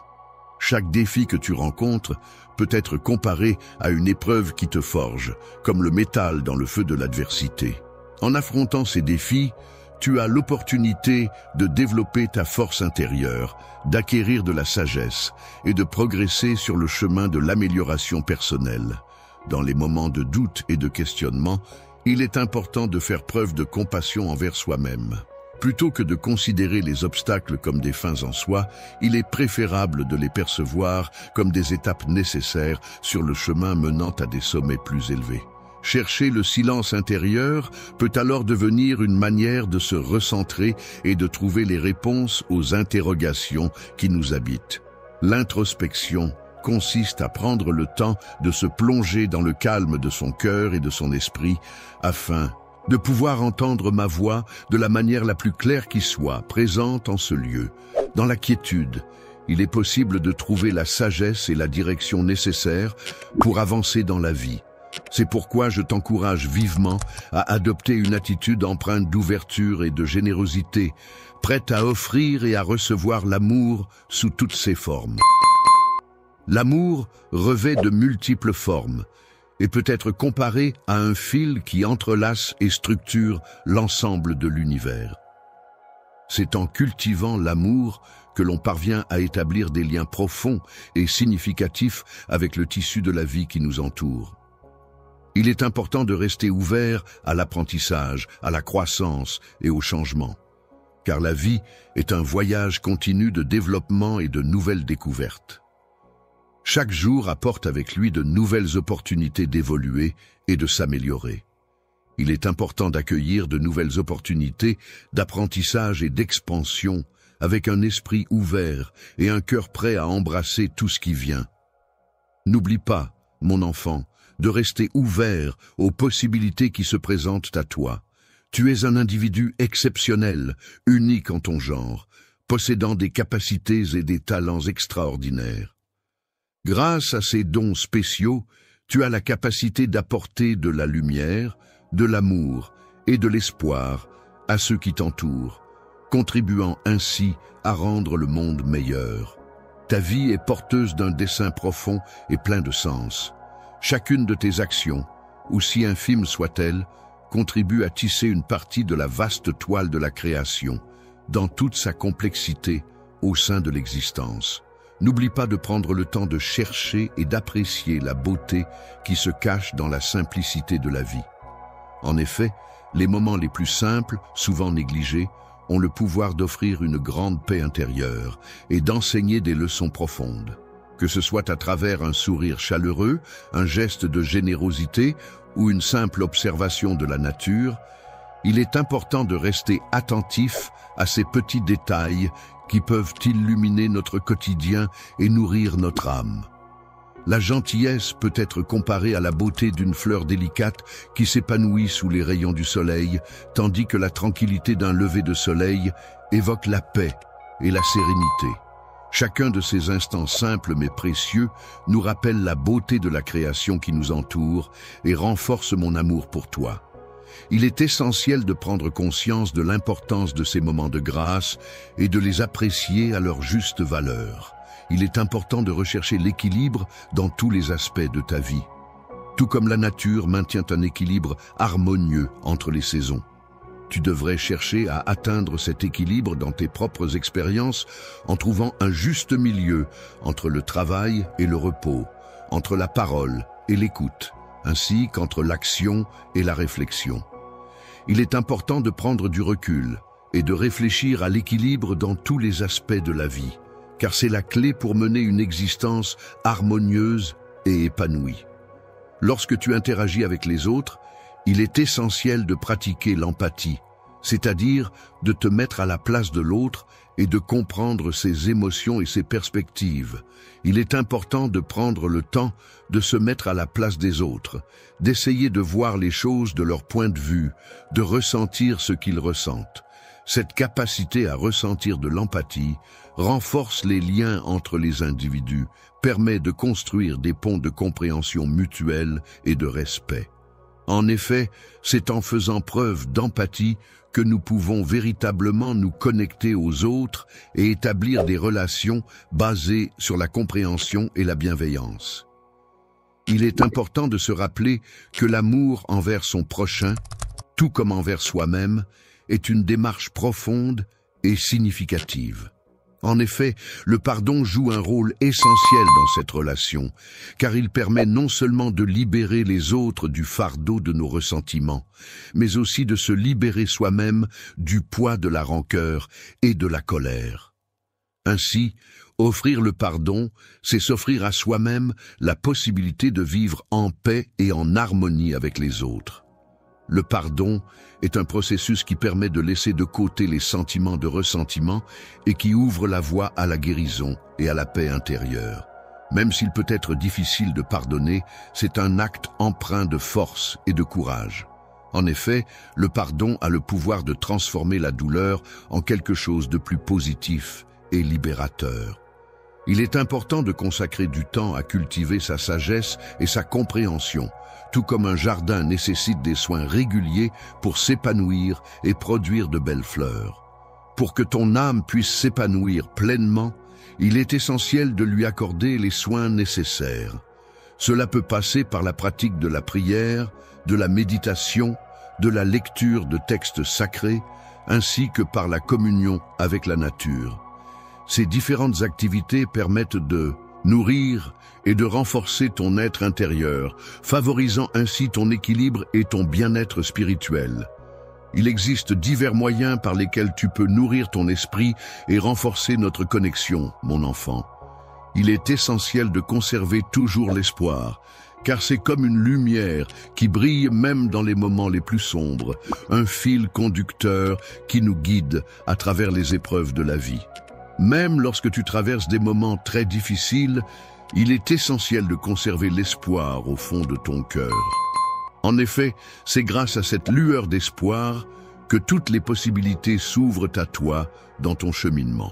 Chaque défi que tu rencontres peut être comparé à une épreuve qui te forge, comme le métal dans le feu de l'adversité. En affrontant ces défis, tu as l'opportunité de développer ta force intérieure, d'acquérir de la sagesse et de progresser sur le chemin de l'amélioration personnelle. Dans les moments de doute et de questionnement, il est important de faire preuve de compassion envers soi-même. Plutôt que de considérer les obstacles comme des fins en soi, il est préférable de les percevoir comme des étapes nécessaires sur le chemin menant à des sommets plus élevés. Chercher le silence intérieur peut alors devenir une manière de se recentrer et de trouver les réponses aux interrogations qui nous habitent. L'introspection consiste à prendre le temps de se plonger dans le calme de son cœur et de son esprit afin de pouvoir entendre ma voix de la manière la plus claire qui soit, présente en ce lieu. Dans la quiétude, il est possible de trouver la sagesse et la direction nécessaires pour avancer dans la vie. C'est pourquoi je t'encourage vivement à adopter une attitude empreinte d'ouverture et de générosité, prête à offrir et à recevoir l'amour sous toutes ses formes. L'amour revêt de multiples formes. et peut être comparé à un fil qui entrelace et structure l'ensemble de l'univers. C'est en cultivant l'amour que l'on parvient à établir des liens profonds et significatifs avec le tissu de la vie qui nous entoure. Il est important de rester ouvert à l'apprentissage, à la croissance et au changement, car la vie est un voyage continu de développement et de nouvelles découvertes. Chaque jour apporte avec lui de nouvelles opportunités d'évoluer et de s'améliorer. Il est important d'accueillir de nouvelles opportunités d'apprentissage et d'expansion avec un esprit ouvert et un cœur prêt à embrasser tout ce qui vient. N'oublie pas, mon enfant, de rester ouvert aux possibilités qui se présentent à toi. Tu es un individu exceptionnel, unique en ton genre, possédant des capacités et des talents extraordinaires. Grâce à ces dons spéciaux, tu as la capacité d'apporter de la lumière, de l'amour et de l'espoir à ceux qui t'entourent, contribuant ainsi à rendre le monde meilleur. Ta vie est porteuse d'un dessein profond et plein de sens. Chacune de tes actions, aussi infime soit-elle, contribue à tisser une partie de la vaste toile de la création, dans toute sa complexité au sein de l'existence. N'oublie pas de prendre le temps de chercher et d'apprécier la beauté qui se cache dans la simplicité de la vie. En effet, les moments les plus simples, souvent négligés, ont le pouvoir d'offrir une grande paix intérieure et d'enseigner des leçons profondes. Que ce soit à travers un sourire chaleureux, un geste de générosité ou une simple observation de la nature, il est important de rester attentif à ces petits détails qui peuvent illuminer notre quotidien et nourrir notre âme. La gentillesse peut être comparée à la beauté d'une fleur délicate qui s'épanouit sous les rayons du soleil, tandis que la tranquillité d'un lever de soleil évoque la paix et la sérénité. Chacun de ces instants simples mais précieux nous rappelle la beauté de la création qui nous entoure et renforce mon amour pour toi. Il est essentiel de prendre conscience de l'importance de ces moments de grâce et de les apprécier à leur juste valeur. Il est important de rechercher l'équilibre dans tous les aspects de ta vie. Tout comme la nature maintient un équilibre harmonieux entre les saisons. Tu devrais chercher à atteindre cet équilibre dans tes propres expériences en trouvant un juste milieu entre le travail et le repos, entre la parole et l'écoute, ainsi qu'entre l'action et la réflexion. Il est important de prendre du recul et de réfléchir à l'équilibre dans tous les aspects de la vie, car c'est la clé pour mener une existence harmonieuse et épanouie. Lorsque tu interagis avec les autres, il est essentiel de pratiquer l'empathie, c'est-à-dire de te mettre à la place de l'autre et de comprendre ses émotions et ses perspectives. Il est important de prendre le temps de se mettre à la place des autres, d'essayer de voir les choses de leur point de vue, de ressentir ce qu'ils ressentent. Cette capacité à ressentir de l'empathie renforce les liens entre les individus, permet de construire des ponts de compréhension mutuelle et de respect. En effet, c'est en faisant preuve d'empathie que nous pouvons véritablement nous connecter aux autres et établir des relations basées sur la compréhension et la bienveillance. Il est important de se rappeler que l'amour envers son prochain, tout comme envers soi-même, est une démarche profonde et significative. En effet, le pardon joue un rôle essentiel dans cette relation, car il permet non seulement de libérer les autres du fardeau de nos ressentiments, mais aussi de se libérer soi-même du poids de la rancœur et de la colère. Ainsi, offrir le pardon, c'est s'offrir à soi-même la possibilité de vivre en paix et en harmonie avec les autres. Le pardon est un processus qui permet de laisser de côté les sentiments de ressentiment et qui ouvre la voie à la guérison et à la paix intérieure. Même s'il peut être difficile de pardonner, c'est un acte empreint de force et de courage. En effet, le pardon a le pouvoir de transformer la douleur en quelque chose de plus positif et libérateur. Il est important de consacrer du temps à cultiver sa sagesse et sa compréhension, tout comme un jardin nécessite des soins réguliers pour s'épanouir et produire de belles fleurs. Pour que ton âme puisse s'épanouir pleinement, il est essentiel de lui accorder les soins nécessaires. Cela peut passer par la pratique de la prière, de la méditation, de la lecture de textes sacrés, ainsi que par la communion avec la nature. Ces différentes activités permettent de nourrir et de renforcer ton être intérieur, favorisant ainsi ton équilibre et ton bien-être spirituel. Il existe divers moyens par lesquels tu peux nourrir ton esprit et renforcer notre connexion, mon enfant. Il est essentiel de conserver toujours l'espoir, car c'est comme une lumière qui brille même dans les moments les plus sombres, un fil conducteur qui nous guide à travers les épreuves de la vie. Même lorsque tu traverses des moments très difficiles, il est essentiel de conserver l'espoir au fond de ton cœur. En effet, c'est grâce à cette lueur d'espoir que toutes les possibilités s'ouvrent à toi dans ton cheminement.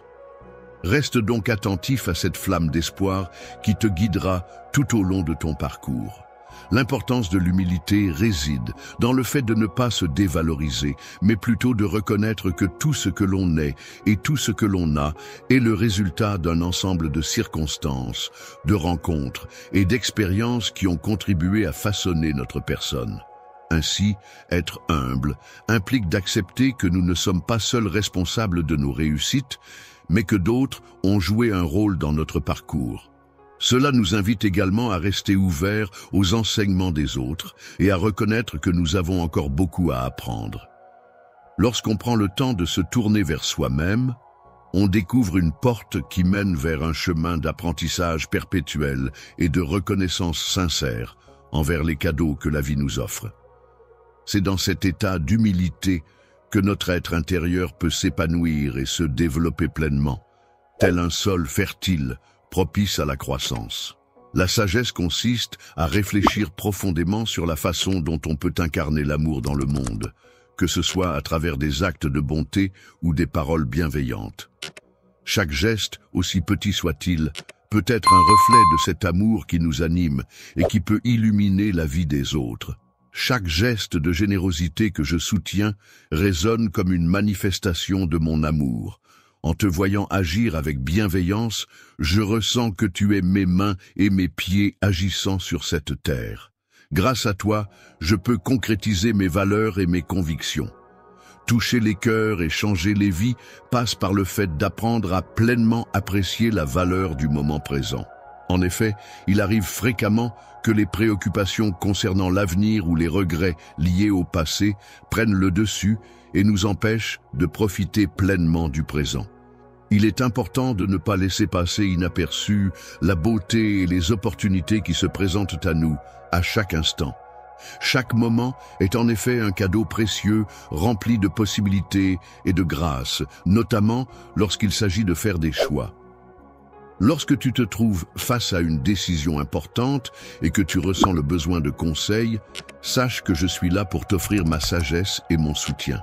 Reste donc attentif à cette flamme d'espoir qui te guidera tout au long de ton parcours. L'importance de l'humilité réside dans le fait de ne pas se dévaloriser, mais plutôt de reconnaître que tout ce que l'on est et tout ce que l'on a est le résultat d'un ensemble de circonstances, de rencontres et d'expériences qui ont contribué à façonner notre personne. Ainsi, être humble implique d'accepter que nous ne sommes pas seuls responsables de nos réussites, mais que d'autres ont joué un rôle dans notre parcours. Cela nous invite également à rester ouverts aux enseignements des autres et à reconnaître que nous avons encore beaucoup à apprendre. Lorsqu'on prend le temps de se tourner vers soi-même, on découvre une porte qui mène vers un chemin d'apprentissage perpétuel et de reconnaissance sincère envers les cadeaux que la vie nous offre. C'est dans cet état d'humilité que notre être intérieur peut s'épanouir et se développer pleinement, tel un sol fertile, propice à la croissance. La sagesse consiste à réfléchir profondément sur la façon dont on peut incarner l'amour dans le monde, que ce soit à travers des actes de bonté ou des paroles bienveillantes. Chaque geste, aussi petit soit-il, peut être un reflet de cet amour qui nous anime et qui peut illuminer la vie des autres. Chaque geste de générosité que je soutiens résonne comme une manifestation de mon amour. En te voyant agir avec bienveillance, je ressens que tu es mes mains et mes pieds agissant sur cette terre. Grâce à toi, je peux concrétiser mes valeurs et mes convictions. Toucher les cœurs et changer les vies passe par le fait d'apprendre à pleinement apprécier la valeur du moment présent. En effet, il arrive fréquemment que les préoccupations concernant l'avenir ou les regrets liés au passé prennent le dessus et nous empêchent de profiter pleinement du présent. Il est important de ne pas laisser passer inaperçue la beauté et les opportunités qui se présentent à nous à chaque instant. Chaque moment est en effet un cadeau précieux rempli de possibilités et de grâce, notamment lorsqu'il s'agit de faire des choix. Lorsque tu te trouves face à une décision importante et que tu ressens le besoin de conseils, sache que je suis là pour t'offrir ma sagesse et mon soutien.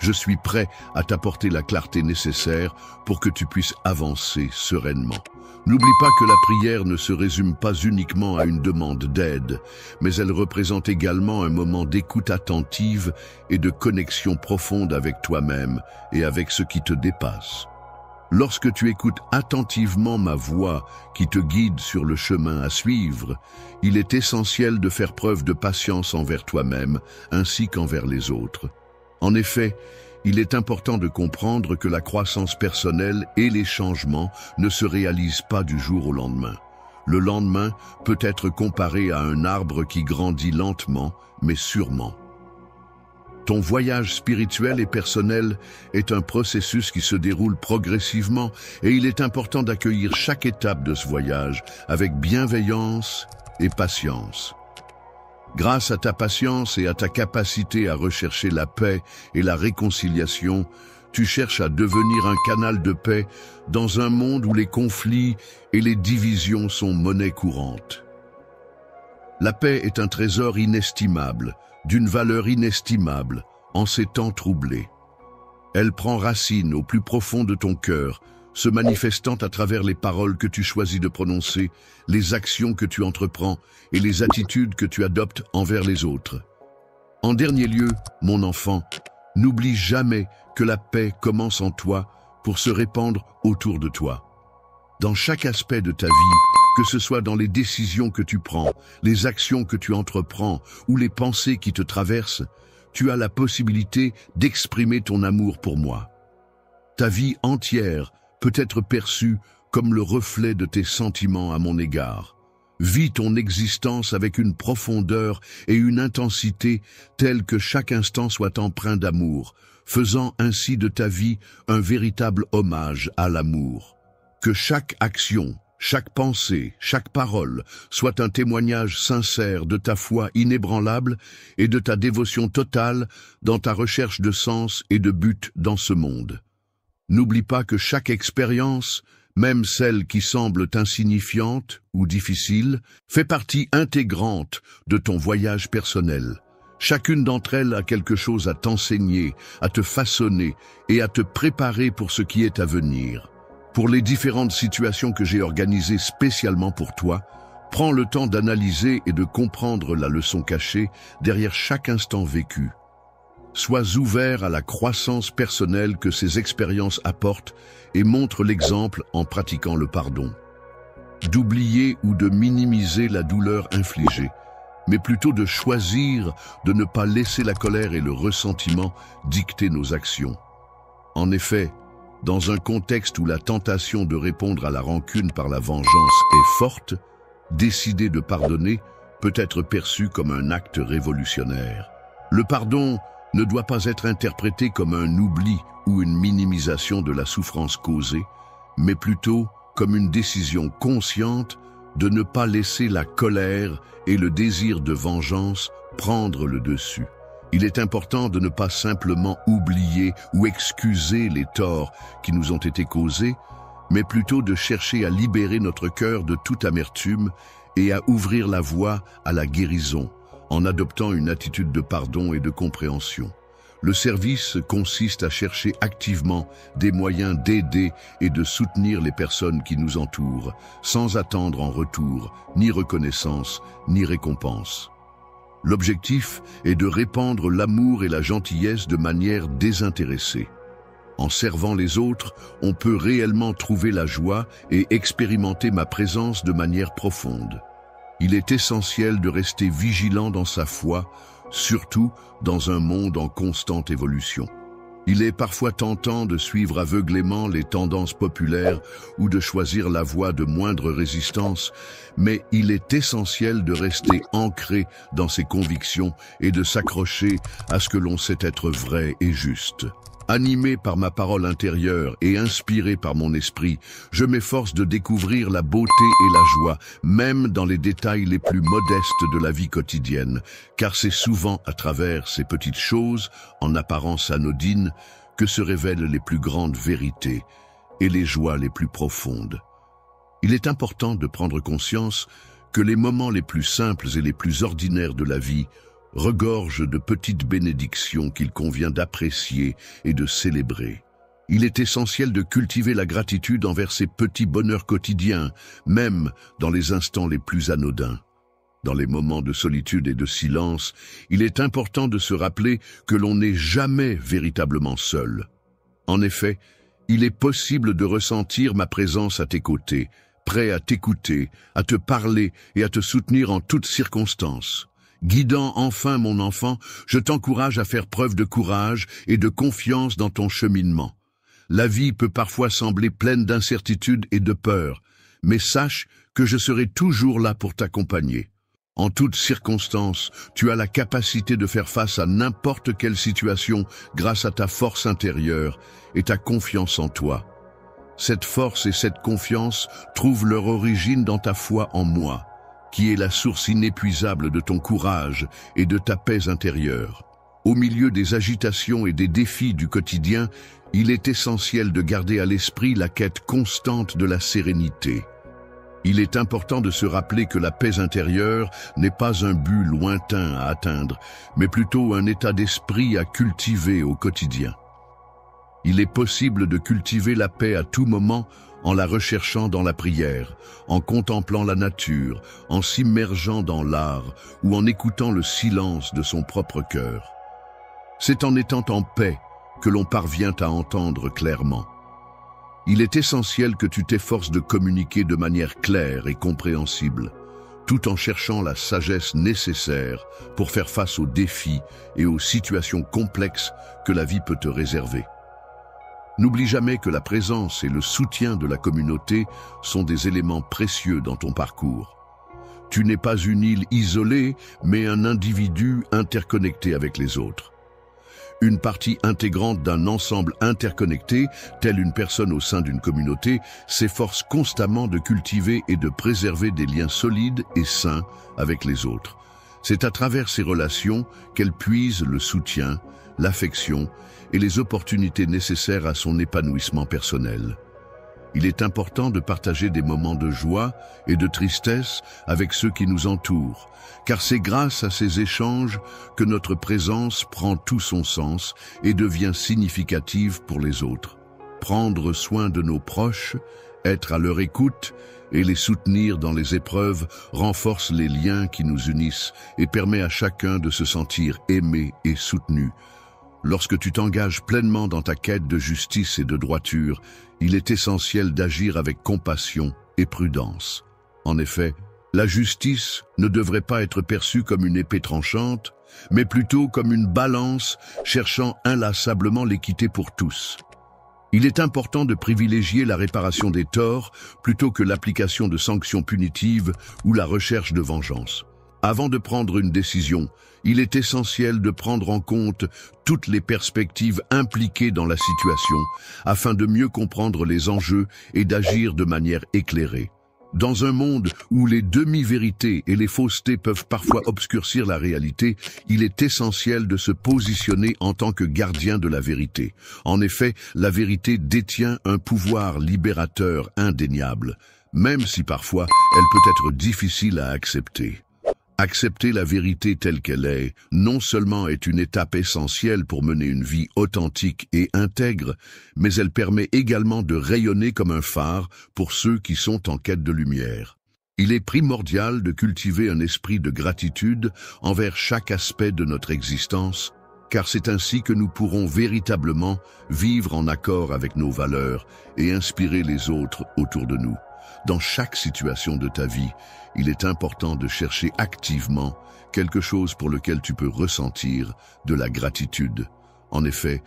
Je suis prêt à t'apporter la clarté nécessaire pour que tu puisses avancer sereinement. N'oublie pas que la prière ne se résume pas uniquement à une demande d'aide, mais elle représente également un moment d'écoute attentive et de connexion profonde avec toi-même et avec ce qui te dépasse. Lorsque tu écoutes attentivement ma voix qui te guide sur le chemin à suivre, il est essentiel de faire preuve de patience envers toi-même ainsi qu'envers les autres. En effet, il est important de comprendre que la croissance personnelle et les changements ne se réalisent pas du jour au lendemain. Le lendemain peut être comparé à un arbre qui grandit lentement, mais sûrement. Ton voyage spirituel et personnel est un processus qui se déroule progressivement et il est important d'accueillir chaque étape de ce voyage avec bienveillance et patience. Grâce à ta patience et à ta capacité à rechercher la paix et la réconciliation, tu cherches à devenir un canal de paix dans un monde où les conflits et les divisions sont monnaie courante. La paix est un trésor inestimable, d'une valeur inestimable, en ces temps troublés. Elle prend racine au plus profond de ton cœur, se manifestant à travers les paroles que tu choisis de prononcer, les actions que tu entreprends et les attitudes que tu adoptes envers les autres. En dernier lieu, mon enfant, n'oublie jamais que la paix commence en toi pour se répandre autour de toi. Dans chaque aspect de ta vie, Que ce soit dans les décisions que tu prends, les actions que tu entreprends ou les pensées qui te traversent, tu as la possibilité d'exprimer ton amour pour moi. Ta vie entière peut être perçue comme le reflet de tes sentiments à mon égard. Vis ton existence avec une profondeur et une intensité telles que chaque instant soit empreint d'amour, faisant ainsi de ta vie un véritable hommage à l'amour. Que chaque action, chaque pensée, chaque parole soit un témoignage sincère de ta foi inébranlable et de ta dévotion totale dans ta recherche de sens et de but dans ce monde. N'oublie pas que chaque expérience, même celle qui semble insignifiante ou difficile, fait partie intégrante de ton voyage personnel. Chacune d'entre elles a quelque chose à t'enseigner, à te façonner et à te préparer pour ce qui est à venir. Pour les différentes situations que j'ai organisées spécialement pour toi, prends le temps d'analyser et de comprendre la leçon cachée derrière chaque instant vécu. Sois ouvert à la croissance personnelle que ces expériences apportent et montre l'exemple en pratiquant le pardon. D'oublier ou de minimiser la douleur infligée, mais plutôt de choisir de ne pas laisser la colère et le ressentiment dicter nos actions. En effet, dans un contexte où la tentation de répondre à la rancune par la vengeance est forte, décider de pardonner peut être perçu comme un acte révolutionnaire. Le pardon ne doit pas être interprété comme un oubli ou une minimisation de la souffrance causée, mais plutôt comme une décision consciente de ne pas laisser la colère et le désir de vengeance prendre le dessus. Il est important de ne pas simplement oublier ou excuser les torts qui nous ont été causés, mais plutôt de chercher à libérer notre cœur de toute amertume et à ouvrir la voie à la guérison, en adoptant une attitude de pardon et de compréhension. Le service consiste à chercher activement des moyens d'aider et de soutenir les personnes qui nous entourent, sans attendre en retour ni reconnaissance ni récompense. L'objectif est de répandre l'amour et la gentillesse de manière désintéressée. En servant les autres, on peut réellement trouver la joie et expérimenter ma présence de manière profonde. Il est essentiel de rester vigilant dans sa foi, surtout dans un monde en constante évolution. Il est parfois tentant de suivre aveuglément les tendances populaires ou de choisir la voie de moindre résistance, mais il est essentiel de rester ancré dans ses convictions et de s'accrocher à ce que l'on sait être vrai et juste. Animé par ma parole intérieure et inspiré par mon esprit, je m'efforce de découvrir la beauté et la joie, même dans les détails les plus modestes de la vie quotidienne, car c'est souvent à travers ces petites choses, en apparence anodines, que se révèlent les plus grandes vérités et les joies les plus profondes. Il est important de prendre conscience que les moments les plus simples et les plus ordinaires de la vie regorge de petites bénédictions qu'il convient d'apprécier et de célébrer. Il est essentiel de cultiver la gratitude envers ces petits bonheurs quotidiens, même dans les instants les plus anodins. Dans les moments de solitude et de silence, il est important de se rappeler que l'on n'est jamais véritablement seul. En effet, il est possible de ressentir ma présence à tes côtés, prêt à t'écouter, à te parler et à te soutenir en toutes circonstances. Guidant enfin mon enfant, je t'encourage à faire preuve de courage et de confiance dans ton cheminement. La vie peut parfois sembler pleine d'incertitudes et de peur, mais sache que je serai toujours là pour t'accompagner. En toutes circonstances, tu as la capacité de faire face à n'importe quelle situation grâce à ta force intérieure et ta confiance en toi. Cette force et cette confiance trouvent leur origine dans ta foi en moi, qui est la source inépuisable de ton courage et de ta paix intérieure. Au milieu des agitations et des défis du quotidien, il est essentiel de garder à l'esprit la quête constante de la sérénité. Il est important de se rappeler que la paix intérieure n'est pas un but lointain à atteindre, mais plutôt un état d'esprit à cultiver au quotidien. Il est possible de cultiver la paix à tout moment en la recherchant dans la prière, en contemplant la nature, en s'immergeant dans l'art ou en écoutant le silence de son propre cœur. C'est en étant en paix que l'on parvient à entendre clairement. Il est essentiel que tu t'efforces de communiquer de manière claire et compréhensible, tout en cherchant la sagesse nécessaire pour faire face aux défis et aux situations complexes que la vie peut te réserver. N'oublie jamais que la présence et le soutien de la communauté sont des éléments précieux dans ton parcours. Tu n'es pas une île isolée, mais un individu interconnecté avec les autres. Une partie intégrante d'un ensemble interconnecté, telle une personne au sein d'une communauté, s'efforce constamment de cultiver et de préserver des liens solides et sains avec les autres. C'est à travers ces relations qu'elle puise le soutien, l'affection et les opportunités nécessaires à son épanouissement personnel. Il est important de partager des moments de joie et de tristesse avec ceux qui nous entourent, car c'est grâce à ces échanges que notre présence prend tout son sens et devient significative pour les autres. Prendre soin de nos proches, être à leur écoute et les soutenir dans les épreuves renforce les liens qui nous unissent et permet à chacun de se sentir aimé et soutenu. Lorsque tu t'engages pleinement dans ta quête de justice et de droiture, il est essentiel d'agir avec compassion et prudence. En effet, la justice ne devrait pas être perçue comme une épée tranchante, mais plutôt comme une balance cherchant inlassablement l'équité pour tous. Il est important de privilégier la réparation des torts plutôt que l'application de sanctions punitives ou la recherche de vengeance. Avant de prendre une décision, il est essentiel de prendre en compte toutes les perspectives impliquées dans la situation afin de mieux comprendre les enjeux et d'agir de manière éclairée. Dans un monde où les demi-vérités et les faussetés peuvent parfois obscurcir la réalité, il est essentiel de se positionner en tant que gardien de la vérité. En effet, la vérité détient un pouvoir libérateur indéniable, même si parfois elle peut être difficile à accepter. Accepter la vérité telle qu'elle est, non seulement est une étape essentielle pour mener une vie authentique et intègre, mais elle permet également de rayonner comme un phare pour ceux qui sont en quête de lumière. Il est primordial de cultiver un esprit de gratitude envers chaque aspect de notre existence, car c'est ainsi que nous pourrons véritablement vivre en accord avec nos valeurs et inspirer les autres autour de nous. Dans chaque situation de ta vie, il est important de chercher activement quelque chose pour lequel tu peux ressentir de la gratitude. En effet,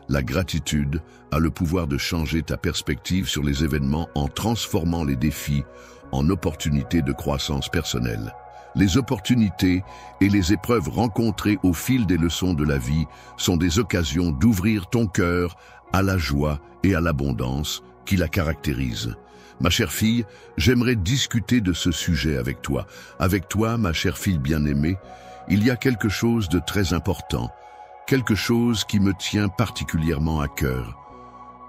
la gratitude a le pouvoir de changer ta perspective sur les événements en transformant les défis en opportunités de croissance personnelle. Les opportunités et les épreuves rencontrées au fil des leçons de la vie sont des occasions d'ouvrir ton cœur à la joie et à l'abondance qui la caractérisent. Ma chère fille, j'aimerais discuter de ce sujet avec toi. Avec toi, ma chère fille bien-aimée, il y a quelque chose de très important, quelque chose qui me tient particulièrement à cœur.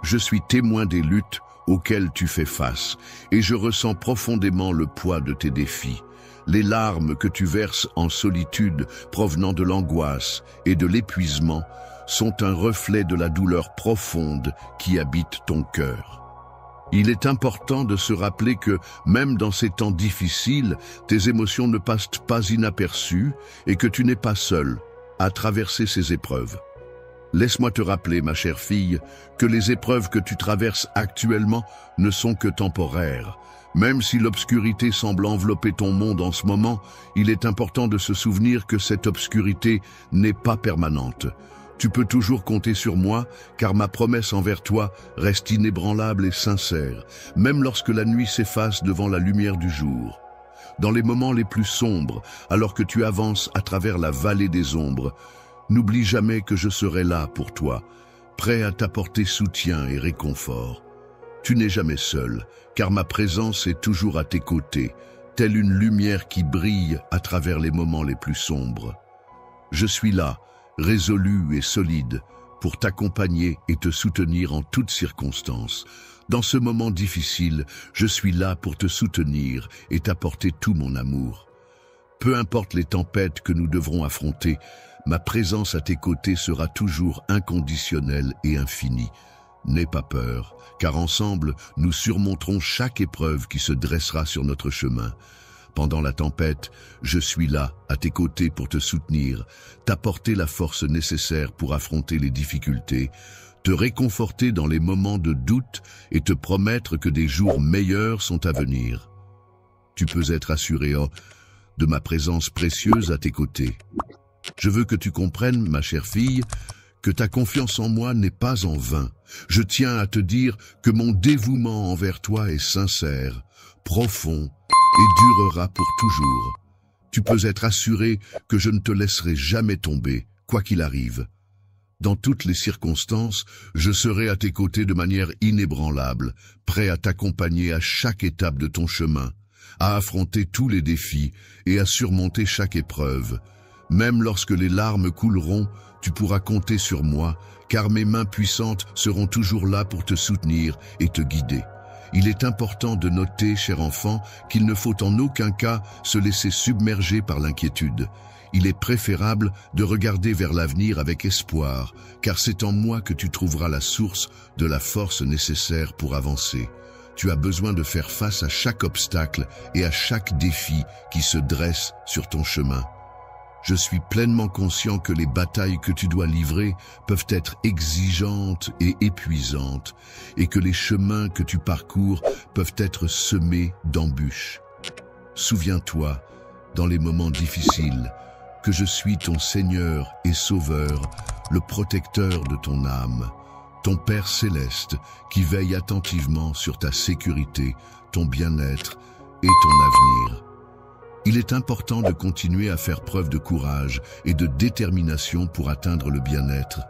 Je suis témoin des luttes auxquelles tu fais face, et je ressens profondément le poids de tes défis. Les larmes que tu verses en solitude provenant de l'angoisse et de l'épuisement sont un reflet de la douleur profonde qui habite ton cœur. Il est important de se rappeler que, même dans ces temps difficiles, tes émotions ne passent pas inaperçues et que tu n'es pas seule à traverser ces épreuves. Laisse-moi te rappeler, ma chère fille, que les épreuves que tu traverses actuellement ne sont que temporaires. Même si l'obscurité semble envelopper ton monde en ce moment, il est important de se souvenir que cette obscurité n'est pas permanente. Tu peux toujours compter sur moi, car ma promesse envers toi reste inébranlable et sincère, même lorsque la nuit s'efface devant la lumière du jour. Dans les moments les plus sombres, alors que tu avances à travers la vallée des ombres, n'oublie jamais que je serai là pour toi, prêt à t'apporter soutien et réconfort. Tu n'es jamais seul, car ma présence est toujours à tes côtés, telle une lumière qui brille à travers les moments les plus sombres. Je suis là, résolu et solide, pour t'accompagner et te soutenir en toutes circonstances. Dans ce moment difficile, je suis là pour te soutenir et t'apporter tout mon amour. Peu importe les tempêtes que nous devrons affronter, ma présence à tes côtés sera toujours inconditionnelle et infinie. N'aie pas peur, car ensemble, nous surmonterons chaque épreuve qui se dressera sur notre chemin. Pendant la tempête, je suis là, à tes côtés pour te soutenir, t'apporter la force nécessaire pour affronter les difficultés, te réconforter dans les moments de doute et te promettre que des jours meilleurs sont à venir. Tu peux être assuré de ma présence précieuse à tes côtés. Je veux que tu comprennes, ma chère fille, que ta confiance en moi n'est pas en vain. Je tiens à te dire que mon dévouement envers toi est sincère, profond et durera pour toujours. Tu peux être assuré que je ne te laisserai jamais tomber, quoi qu'il arrive. Dans toutes les circonstances, je serai à tes côtés de manière inébranlable, prêt à t'accompagner à chaque étape de ton chemin, à affronter tous les défis et à surmonter chaque épreuve. Même lorsque les larmes couleront, tu pourras compter sur moi, car mes mains puissantes seront toujours là pour te soutenir et te guider. Il est important de noter, cher enfant, qu'il ne faut en aucun cas se laisser submerger par l'inquiétude. Il est préférable de regarder vers l'avenir avec espoir, car c'est en moi que tu trouveras la source de la force nécessaire pour avancer. Tu as besoin de faire face à chaque obstacle et à chaque défi qui se dresse sur ton chemin. Je suis pleinement conscient que les batailles que tu dois livrer peuvent être exigeantes et épuisantes, et que les chemins que tu parcours peuvent être semés d'embûches. Souviens-toi, dans les moments difficiles, que je suis ton Seigneur et Sauveur, le protecteur de ton âme, ton Père céleste qui veille attentivement sur ta sécurité, ton bien-être et ton avenir. Il est important de continuer à faire preuve de courage et de détermination pour atteindre le bien-être.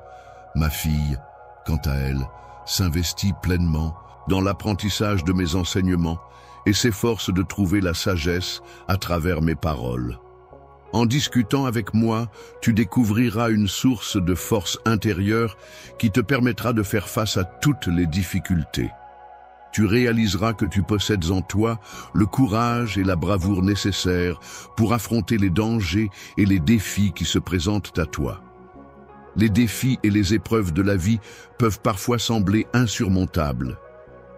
Ma fille, quant à elle, s'investit pleinement dans l'apprentissage de mes enseignements et s'efforce de trouver la sagesse à travers mes paroles. En discutant avec moi, tu découvriras une source de force intérieure qui te permettra de faire face à toutes les difficultés. Tu réaliseras que tu possèdes en toi le courage et la bravoure nécessaires pour affronter les dangers et les défis qui se présentent à toi. Les défis et les épreuves de la vie peuvent parfois sembler insurmontables.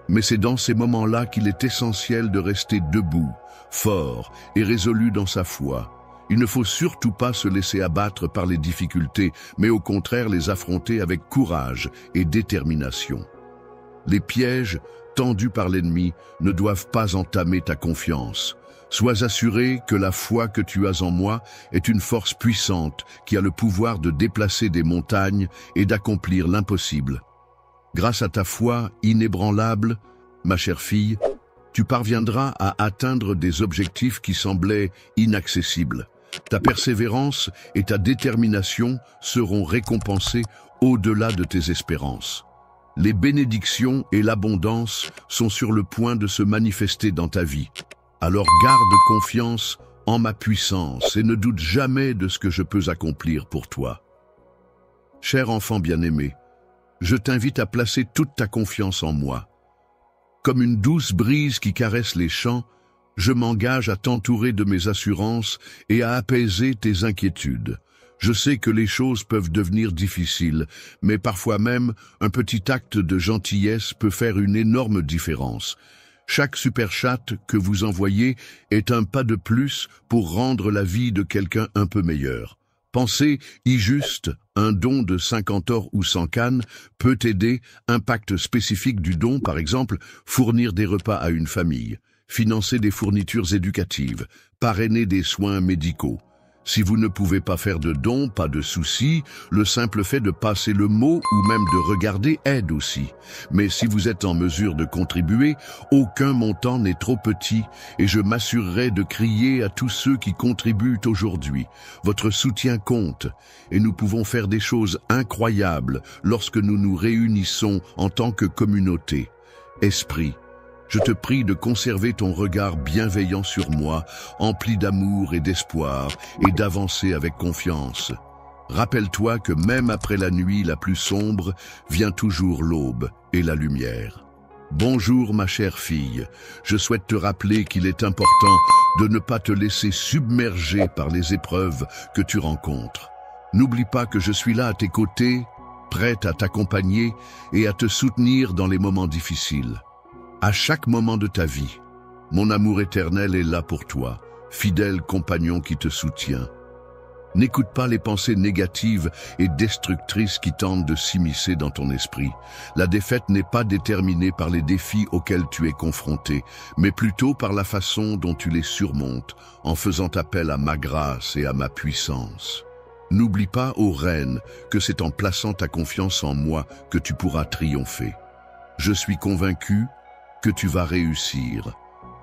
Mais c'est dans ces moments-là qu'il est essentiel de rester debout, fort et résolu dans sa foi. Il ne faut surtout pas se laisser abattre par les difficultés, mais au contraire les affronter avec courage et détermination. Les pièges tendus par l'ennemi ne doivent pas entamer ta confiance. Sois assuré que la foi que tu as en moi est une force puissante qui a le pouvoir de déplacer des montagnes et d'accomplir l'impossible. Grâce à ta foi inébranlable, ma chère fille, tu parviendras à atteindre des objectifs qui semblaient inaccessibles. Ta persévérance et ta détermination seront récompensées au-delà de tes espérances. Les bénédictions et l'abondance sont sur le point de se manifester dans ta vie. Alors garde confiance en ma puissance et ne doute jamais de ce que je peux accomplir pour toi. Cher enfant bien-aimé, je t'invite à placer toute ta confiance en moi. Comme une douce brise qui caresse les champs, je m'engage à t'entourer de mes assurances et à apaiser tes inquiétudes. Je sais que les choses peuvent devenir difficiles, mais parfois même, un petit acte de gentillesse peut faire une énorme différence. Chaque super chat que vous envoyez est un pas de plus pour rendre la vie de quelqu'un un peu meilleure. Pensez, juste, un don de 50 ors ou 100 cannes peut aider, impact spécifique du don, par exemple, fournir des repas à une famille, financer des fournitures éducatives, parrainer des soins médicaux. Si vous ne pouvez pas faire de dons, pas de souci, le simple fait de passer le mot ou même de regarder aide aussi. Mais si vous êtes en mesure de contribuer, aucun montant n'est trop petit et je m'assurerai de crier à tous ceux qui contribuent aujourd'hui. Votre soutien compte et nous pouvons faire des choses incroyables lorsque nous nous réunissons en tant que communauté. Esprit, je te prie de conserver ton regard bienveillant sur moi, empli d'amour et d'espoir, et d'avancer avec confiance. Rappelle-toi que même après la nuit la plus sombre, vient toujours l'aube et la lumière. Bonjour ma chère fille, je souhaite te rappeler qu'il est important de ne pas te laisser submerger par les épreuves que tu rencontres. N'oublie pas que je suis là à tes côtés, prête à t'accompagner et à te soutenir dans les moments difficiles. À chaque moment de ta vie, mon amour éternel est là pour toi, fidèle compagnon qui te soutient. N'écoute pas les pensées négatives et destructrices qui tentent de s'immiscer dans ton esprit. La défaite n'est pas déterminée par les défis auxquels tu es confronté, mais plutôt par la façon dont tu les surmontes, en faisant appel à ma grâce et à ma puissance. N'oublie pas, ô reine, que c'est en plaçant ta confiance en moi que tu pourras triompher. Je suis convaincu que tu vas réussir,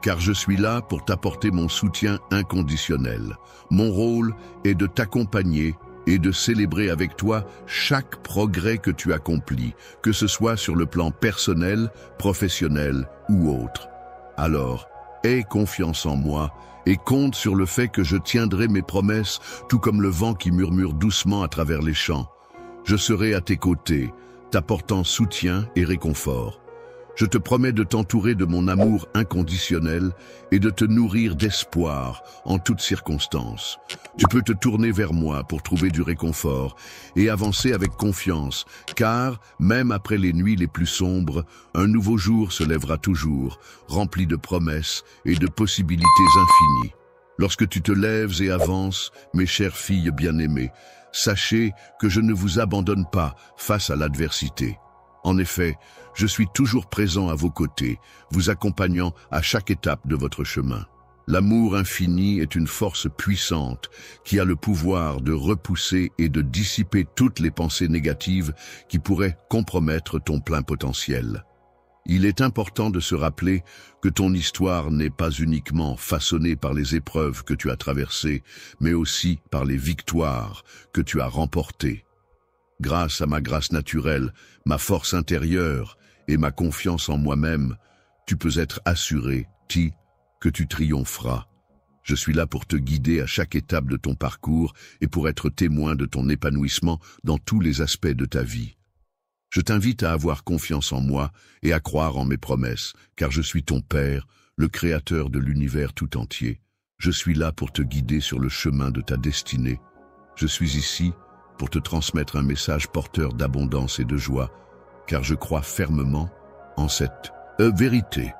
car je suis là pour t'apporter mon soutien inconditionnel. Mon rôle est de t'accompagner et de célébrer avec toi chaque progrès que tu accomplis, que ce soit sur le plan personnel, professionnel ou autre. Alors, aie confiance en moi et compte sur le fait que je tiendrai mes promesses, tout comme le vent qui murmure doucement à travers les champs. Je serai à tes côtés, t'apportant soutien et réconfort. Je te promets de t'entourer de mon amour inconditionnel et de te nourrir d'espoir en toutes circonstances. Tu peux te tourner vers moi pour trouver du réconfort et avancer avec confiance, car, même après les nuits les plus sombres, un nouveau jour se lèvera toujours, rempli de promesses et de possibilités infinies. Lorsque tu te lèves et avances, mes chères filles bien-aimées, sachez que je ne vous abandonne pas face à l'adversité. En effet, je suis toujours présent à vos côtés, vous accompagnant à chaque étape de votre chemin. L'amour infini est une force puissante qui a le pouvoir de repousser et de dissiper toutes les pensées négatives qui pourraient compromettre ton plein potentiel. Il est important de se rappeler que ton histoire n'est pas uniquement façonnée par les épreuves que tu as traversées, mais aussi par les victoires que tu as remportées. Grâce à ma grâce naturelle, ma force intérieure et ma confiance en moi-même, tu peux être assuré, que tu triompheras. Je suis là pour te guider à chaque étape de ton parcours et pour être témoin de ton épanouissement dans tous les aspects de ta vie. Je t'invite à avoir confiance en moi et à croire en mes promesses, car je suis ton Père, le Créateur de l'univers tout entier. Je suis là pour te guider sur le chemin de ta destinée. Je suis ici pour te transmettre un message porteur d'abondance et de joie, car je crois fermement en cette vérité.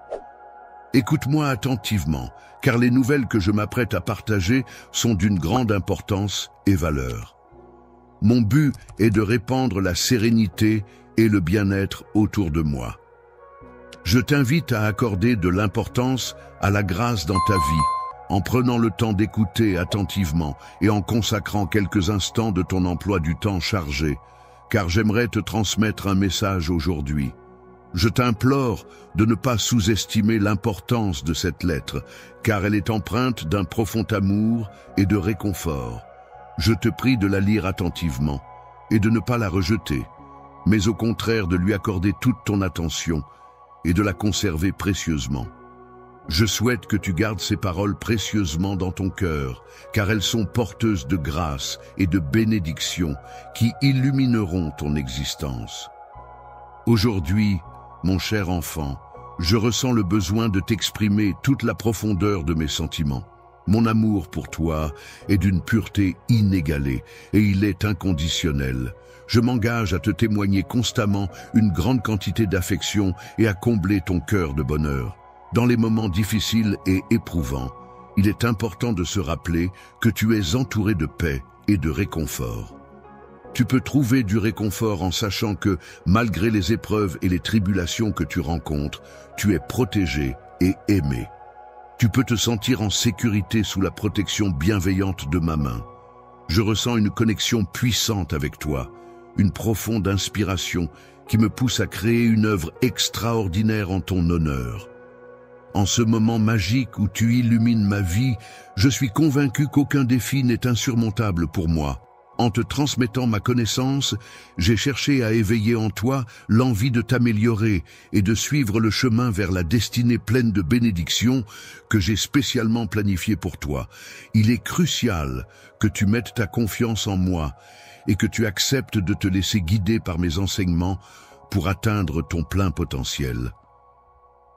Écoute-moi attentivement, car les nouvelles que je m'apprête à partager sont d'une grande importance et valeur. Mon but est de répandre la sérénité et le bien-être autour de moi. Je t'invite à accorder de l'importance à la grâce dans ta vie, en prenant le temps d'écouter attentivement et en consacrant quelques instants de ton emploi du temps chargé, car j'aimerais te transmettre un message aujourd'hui. Je t'implore de ne pas sous-estimer l'importance de cette lettre, car elle est empreinte d'un profond amour et de réconfort. Je te prie de la lire attentivement et de ne pas la rejeter, mais au contraire de lui accorder toute ton attention et de la conserver précieusement. Je souhaite que tu gardes ces paroles précieusement dans ton cœur, car elles sont porteuses de grâce et de bénédiction qui illumineront ton existence. Aujourd'hui, mon cher enfant, je ressens le besoin de t'exprimer toute la profondeur de mes sentiments. Mon amour pour toi est d'une pureté inégalée et il est inconditionnel. Je m'engage à te témoigner constamment une grande quantité d'affection et à combler ton cœur de bonheur. Dans les moments difficiles et éprouvants, il est important de se rappeler que tu es entouré de paix et de réconfort. Tu peux trouver du réconfort en sachant que, malgré les épreuves et les tribulations que tu rencontres, tu es protégé et aimé. Tu peux te sentir en sécurité sous la protection bienveillante de ma main. Je ressens une connexion puissante avec toi, une profonde inspiration qui me pousse à créer une œuvre extraordinaire en ton honneur. En ce moment magique où tu illumines ma vie, je suis convaincu qu'aucun défi n'est insurmontable pour moi. En te transmettant ma connaissance, j'ai cherché à éveiller en toi l'envie de t'améliorer et de suivre le chemin vers la destinée pleine de bénédictions que j'ai spécialement planifiée pour toi. Il est crucial que tu mettes ta confiance en moi et que tu acceptes de te laisser guider par mes enseignements pour atteindre ton plein potentiel.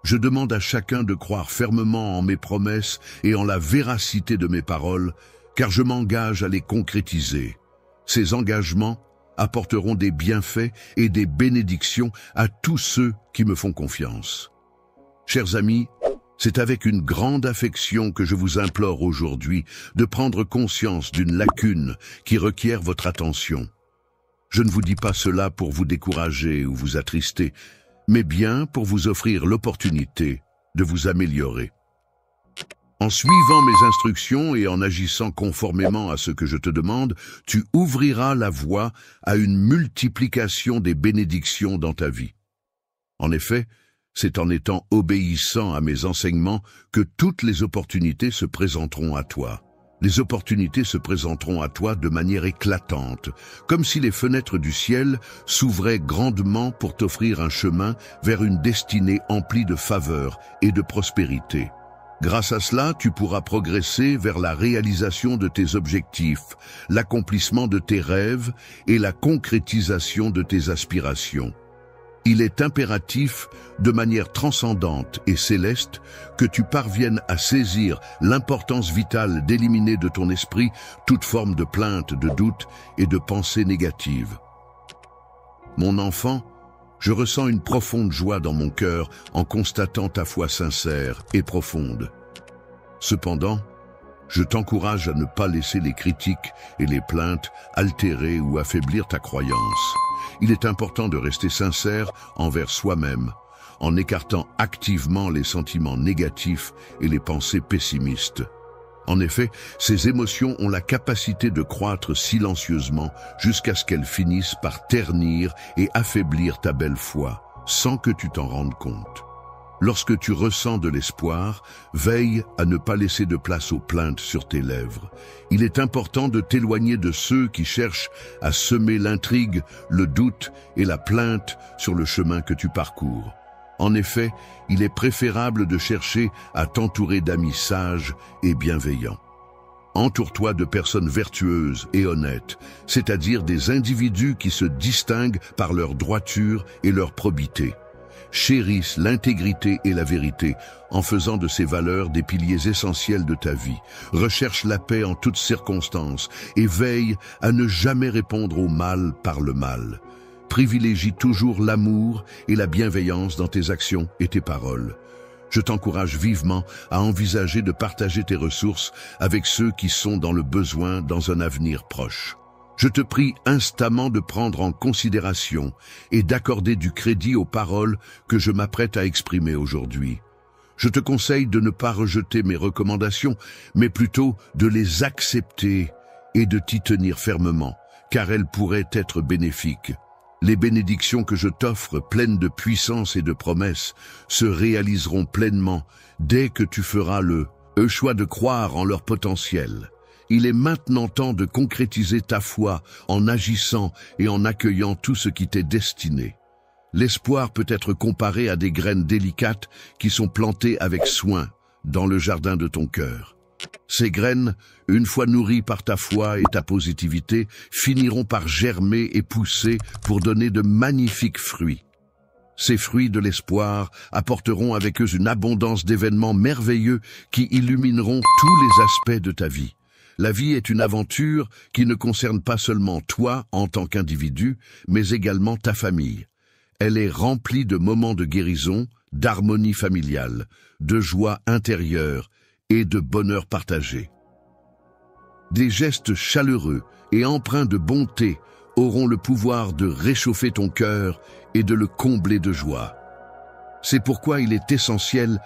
Je demande à chacun de croire fermement en mes promesses et en la véracité de mes paroles, car je m'engage à les concrétiser. Ces engagements apporteront des bienfaits et des bénédictions à tous ceux qui me font confiance. Chers amis, C'est avec une grande affection que je vous implore aujourd'hui de prendre conscience d'une lacune qui requiert votre attention. Je ne vous dis pas cela pour vous décourager ou vous attrister, mais bien pour vous offrir l'opportunité de vous améliorer. En suivant mes instructions et en agissant conformément à ce que je te demande, tu ouvriras la voie à une multiplication des bénédictions dans ta vie. En effet, c'est en étant obéissant à mes enseignements que toutes les opportunités se présenteront à toi. Les opportunités se présenteront à toi de manière éclatante, comme si les fenêtres du ciel s'ouvraient grandement pour t'offrir un chemin vers une destinée emplie de faveur et de prospérité. Grâce à cela, tu pourras progresser vers la réalisation de tes objectifs, l'accomplissement de tes rêves et la concrétisation de tes aspirations. Il est impératif, de manière transcendante et céleste, que tu parviennes à saisir l'importance vitale d'éliminer de ton esprit toute forme de plainte, de doute et de pensée négative. Mon enfant, je ressens une profonde joie dans mon cœur en constatant ta foi sincère et profonde. Cependant, je t'encourage à ne pas laisser les critiques et les plaintes altérer ou affaiblir ta croyance. Il est important de rester sincère envers soi-même, en écartant activement les sentiments négatifs et les pensées pessimistes. En effet, ces émotions ont la capacité de croître silencieusement jusqu'à ce qu'elles finissent par ternir et affaiblir ta belle foi, sans que tu t'en rendes compte. Lorsque tu ressens de l'espoir, veille à ne pas laisser de place aux plaintes sur tes lèvres. Il est important de t'éloigner de ceux qui cherchent à semer l'intrigue, le doute et la plainte sur le chemin que tu parcours. En effet, il est préférable de chercher à t'entourer d'amis sages et bienveillants. Entoure-toi de personnes vertueuses et honnêtes, c'est-à-dire des individus qui se distinguent par leur droiture et leur probité. Chérisse l'intégrité et la vérité en faisant de ces valeurs des piliers essentiels de ta vie. Recherche la paix en toutes circonstances et veille à ne jamais répondre au mal par le mal. Privilégie toujours l'amour et la bienveillance dans tes actions et tes paroles. Je t'encourage vivement à envisager de partager tes ressources avec ceux qui sont dans le besoin dans un avenir proche. Je te prie instamment de prendre en considération et d'accorder du crédit aux paroles que je m'apprête à exprimer aujourd'hui. Je te conseille de ne pas rejeter mes recommandations, mais plutôt de les accepter et de t'y tenir fermement, car elles pourraient être bénéfiques. Les bénédictions que je t'offre, pleines de puissance et de promesses, se réaliseront pleinement dès que tu feras le choix de croire en leur potentiel. Il est maintenant temps de concrétiser ta foi en agissant et en accueillant tout ce qui t'est destiné. L'espoir peut être comparé à des graines délicates qui sont plantées avec soin dans le jardin de ton cœur. Ces graines, une fois nourries par ta foi et ta positivité, finiront par germer et pousser pour donner de magnifiques fruits. Ces fruits de l'espoir apporteront avec eux une abondance d'événements merveilleux qui illumineront tous les aspects de ta vie. La vie est une aventure qui ne concerne pas seulement toi en tant qu'individu, mais également ta famille. Elle est remplie de moments de guérison, d'harmonie familiale, de joie intérieure et de bonheur partagé. Des gestes chaleureux et empreints de bonté auront le pouvoir de réchauffer ton cœur et de le combler de joie. C'est pourquoi il est essentiel